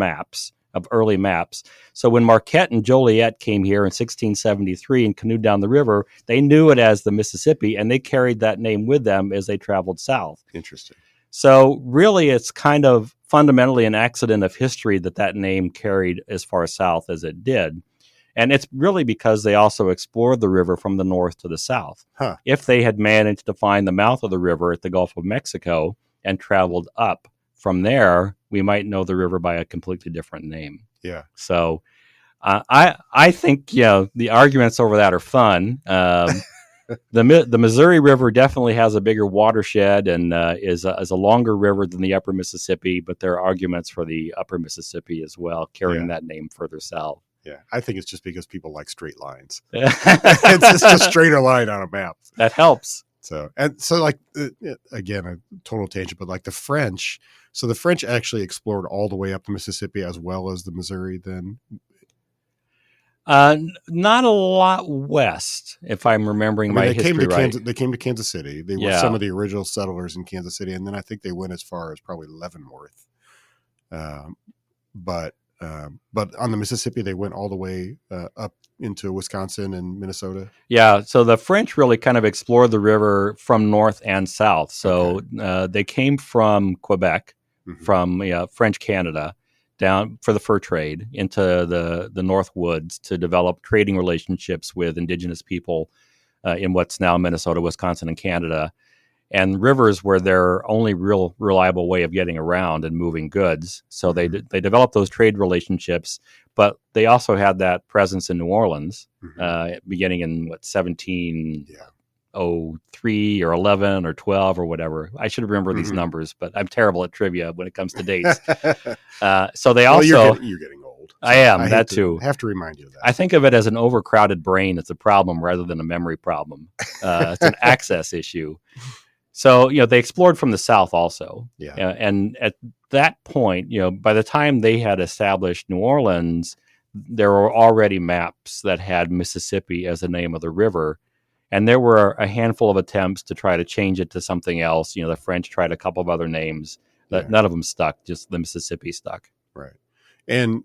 Speaker 2: early maps. So when Marquette and Joliet came here in 1673 and canoed down the river, they knew it as the Mississippi, and they carried that name with them as they traveled south.
Speaker 1: Interesting.
Speaker 2: So really, it's kind of fundamentally an accident of history that name carried as far south as it did. And it's really because they also explored the river from the north to the south.
Speaker 1: Huh.
Speaker 2: If they had managed to find the mouth of the river at the Gulf of Mexico and traveled up from there, we might know the river by a completely different name.
Speaker 1: Yeah.
Speaker 2: So I think the arguments over that are fun. The Missouri River definitely has a bigger watershed and is a longer river than the Upper Mississippi, but there are arguments for the Upper Mississippi as well, carrying that name further south.
Speaker 1: Yeah, I think it's just because people like straight lines. It's just a straighter line on a map.
Speaker 2: That helps.
Speaker 1: So like, again, a total tangent, but like the French. So the French actually explored all the way up the Mississippi as well as the Missouri then?
Speaker 2: Not a lot west, if I'm remembering my history right.
Speaker 1: They came to Kansas City. They were some of the original settlers in Kansas City, and then I think they went as far as probably Leavenworth. But on the Mississippi, they went all the way up into Wisconsin and Minnesota.
Speaker 2: Yeah, so the French really kind of explored the river from north and south. So they came from Quebec, from French Canada, down for the fur trade into the North Woods to develop trading relationships with indigenous people in what's now Minnesota, Wisconsin, and Canada. And rivers were their only real reliable way of getting around and moving goods. So they developed those trade relationships, but they also had that presence in New Orleans, beginning in 1703 or 11 or 12 or whatever. I should remember these numbers, but I'm terrible at trivia when it comes to dates. So they also
Speaker 1: you're getting old. So
Speaker 2: I am that too.
Speaker 1: I have to remind you of that.
Speaker 2: I think of it as an overcrowded brain that's a problem rather than a memory problem. It's an access issue. So, they explored from the south also. Yeah. And at that point, by the time they had established New Orleans, there were already maps that had Mississippi as the name of the river. And there were a handful of attempts to try to change it to something else. The French tried a couple of other names. None of them stuck, just the Mississippi stuck.
Speaker 1: Right. And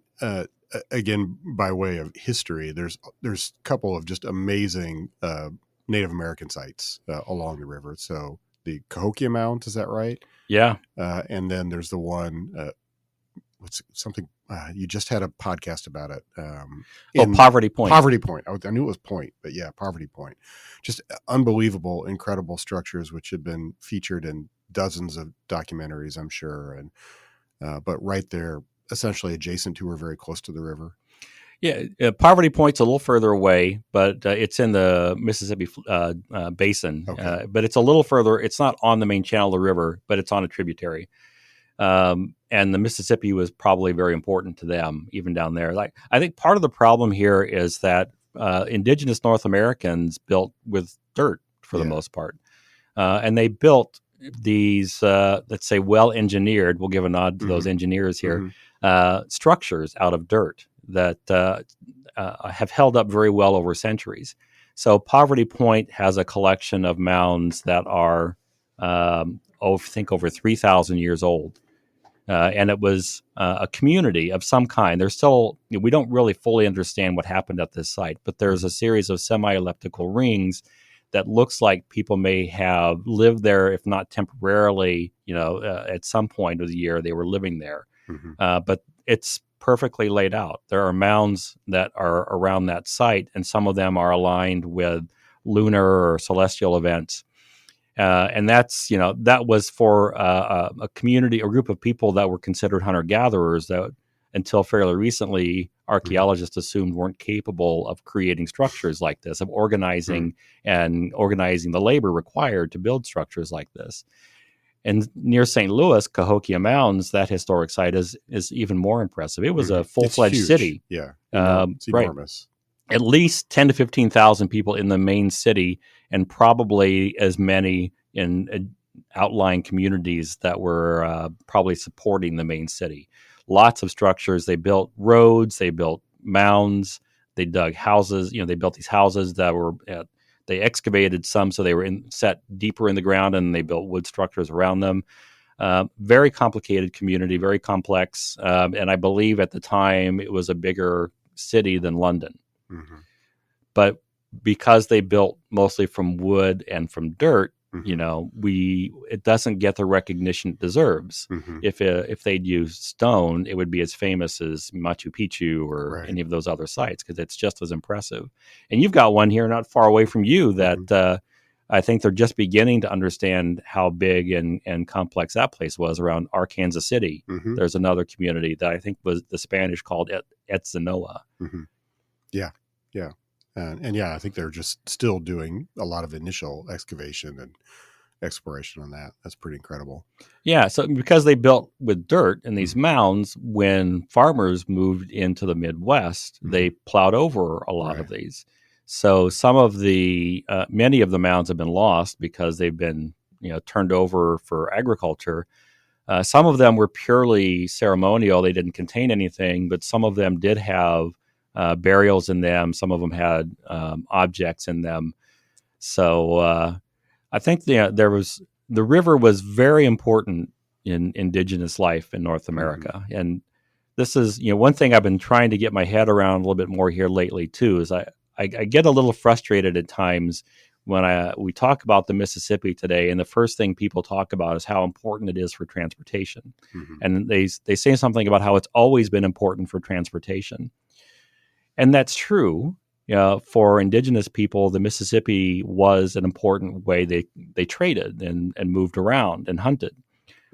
Speaker 1: again, by way of history, there's a couple of just amazing Native American sites along the river. So the Cahokia Mound, is that right? Yeah. And then there's the one, you just had a podcast about it.
Speaker 2: Poverty Point.
Speaker 1: Poverty Point. I knew it was Point, but yeah, Poverty Point. Just unbelievable, incredible structures, which have been featured in dozens of documentaries, I'm sure. And but right there, essentially adjacent to or very close to the river.
Speaker 2: Yeah, Poverty Point's a little further away, but it's in the Mississippi basin. Okay. But it's a little further. It's not on the main channel of the river, but it's on a tributary. And the Mississippi was probably very important to them, even down there. Like, I think part of the problem here is that indigenous North Americans built with dirt for the most part. And they built these, let's say, well-engineered, we'll give a nod to those engineers here, structures out of dirt that have held up very well over centuries. So Poverty Point has a collection of mounds that are, I think, over 3,000 years old. And it was a community of some kind. There's still, we don't really fully understand what happened at this site, but there's a series of semi-elliptical rings that looks like people may have lived there, if not temporarily, at some point of the year they were living there. But it's perfectly laid out. There are mounds that are around that site, and some of them are aligned with lunar or celestial events. And that was for a community, a group of people that were considered hunter-gatherers that until fairly recently, archaeologists assumed weren't capable of creating structures like this, of organizing the labor required to build structures like this. And near St. Louis, Cahokia Mounds, that historic site is even more impressive. It was a full-fledged city.
Speaker 1: Yeah, it's enormous.
Speaker 2: Right. At least 10 to 15,000 people in the main city, and probably as many in outlying communities that were probably supporting the main city. Lots of structures. They built roads. They built mounds. They dug houses. They built these houses that were. They excavated some, so they were set deeper in the ground, and they built wood structures around them. Very complicated community, very complex, and I believe at the time it was a bigger city than London. But because they built mostly from wood and from dirt, it doesn't get the recognition it deserves. If they'd used stone, it would be as famous as Machu Picchu or any of those other sites, because it's just as impressive. And you've got one here not far away from you that I think they're just beginning to understand how big and complex that place was around Arkansas City. There's another community that I think was the Spanish called Etzanoa.
Speaker 1: Yeah. And I think they're just still doing a lot of initial excavation and exploration on that. That's pretty incredible.
Speaker 2: Yeah. So because they built with dirt in these mounds, when farmers moved into the Midwest, they plowed over a lot of these. So some of many of the mounds have been lost because they've been, turned over for agriculture. Some of them were purely ceremonial. They didn't contain anything, but some of them did have burials in them. Some of them had objects in them. So I think the river was very important in indigenous life in North America. And this is one thing I've been trying to get my head around a little bit more here lately too. Is I get a little frustrated at times when we talk about the Mississippi today, and the first thing people talk about is how important it is for transportation. And they say something about how it's always been important for transportation. And that's true. For indigenous people, the Mississippi was an important way they traded and moved around and hunted.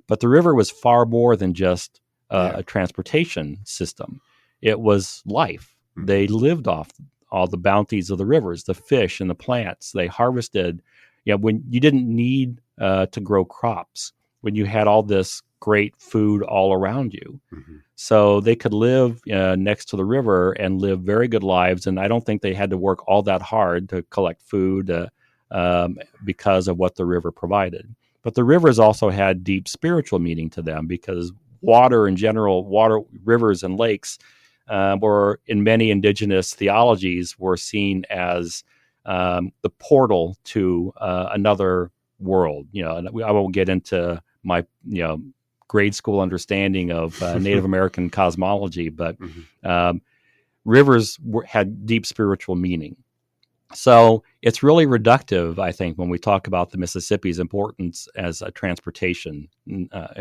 Speaker 2: But the river was far more than just a transportation system. It was life. They lived off all the bounties of the rivers, the fish and the plants. They harvested. When you didn't need to grow crops, when you had all this great food all around you. So they could live next to the river and live very good lives. And I don't think they had to work all that hard to collect food because of what the river provided. But the rivers also had deep spiritual meaning to them, because water in general, rivers and lakes were, in many indigenous theologies, were seen as the portal to another world. And I won't get into my grade school understanding of Native American cosmology, but rivers had deep spiritual meaning. So it's really reductive, I think, when we talk about the Mississippi's importance as a transportation,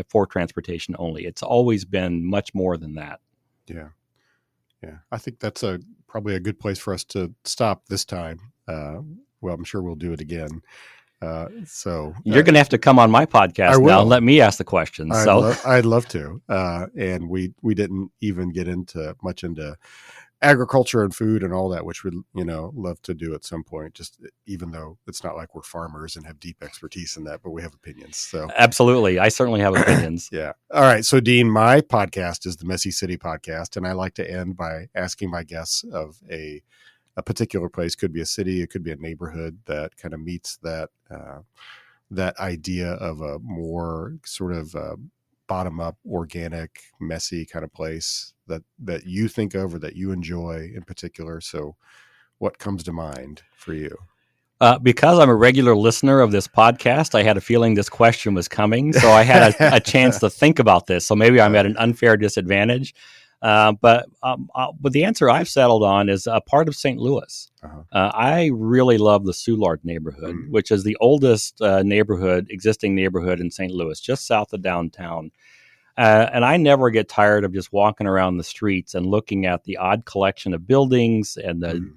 Speaker 2: for transportation only. It's always been much more than that.
Speaker 1: Yeah. I think that's probably a good place for us to stop this time. Well, I'm sure we'll do it again. So
Speaker 2: you're going to have to come on my podcast now and let me ask the questions.
Speaker 1: I'd love to. And we didn't even get much into agriculture and food and all that, which we'd love to do at some point. Just even though it's not like we're farmers and have deep expertise in that, but we have opinions. So
Speaker 2: absolutely, I certainly have opinions.
Speaker 1: Yeah. All right. So Dean, my podcast is the Messy City Podcast, and I like to end by asking my guests of a particular place. Could be a city, it could be a neighborhood that kind of meets that idea of a more sort of bottom up, organic, messy kind of place that you think of or that you enjoy in particular. So what comes to mind for you?
Speaker 2: Because I'm a regular listener of this podcast, I had a feeling this question was coming. So I had a chance to think about this. So maybe I'm at an unfair disadvantage. But the answer I've settled on is a part of St. Louis. I really love the Soulard neighborhood, which is the oldest existing neighborhood in St. Louis, just south of downtown. And I never get tired of just walking around the streets and looking at the odd collection of buildings and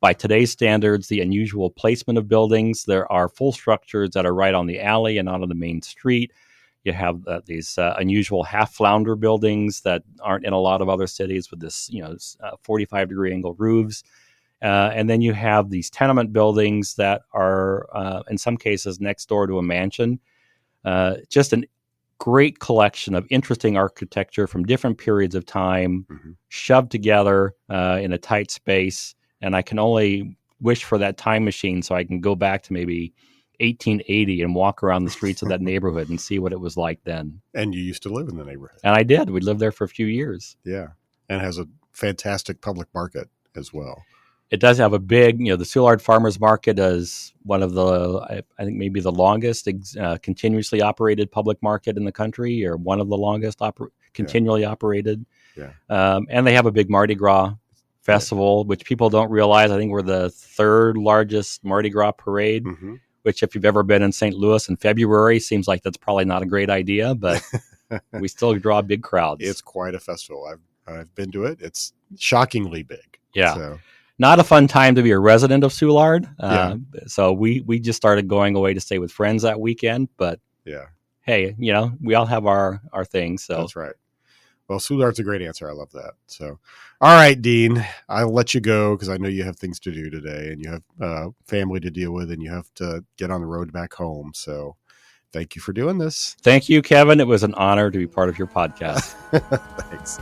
Speaker 2: by today's standards, the unusual placement of buildings. There are full structures that are right on the alley and not on the main street. You have these unusual half flounder buildings that aren't in a lot of other cities with this, 45-degree angle roofs. And then you have these tenement buildings that are, in some cases, next door to a mansion. Just an great collection of interesting architecture from different periods of time, shoved together in a tight space. And I can only wish for that time machine so I can go back to maybe 1880 and walk around the streets of that neighborhood and see what it was like then.
Speaker 1: And you used to live in the neighborhood.
Speaker 2: And I did. We lived there for a few years.
Speaker 1: Yeah. And it has a fantastic public market as well.
Speaker 2: It does have a big, the Soulard Farmers Market is one of the, I think maybe the longest continuously operated public market in the country, or one of the longest continually operated.
Speaker 1: Yeah.
Speaker 2: And they have a big Mardi Gras festival, which people don't realize. I think we're the third largest Mardi Gras parade, which if you've ever been in St. Louis in February, seems like that's probably not a great idea, but we still draw big crowds.
Speaker 1: It's quite a festival. I've been to it. It's shockingly big.
Speaker 2: Yeah.
Speaker 1: So.
Speaker 2: Not a fun time to be a resident of Soulard. So we just started going away to stay with friends that weekend. But hey, we all have our things. So
Speaker 1: that's right. Well, Soulard's a great answer. I love that. So, all right, Dean, I'll let you go because I know you have things to do today and you have family to deal with and you have to get on the road back home. So thank you for doing this.
Speaker 2: Thank you, Kevin. It was an honor to be part of your podcast.
Speaker 1: Thanks.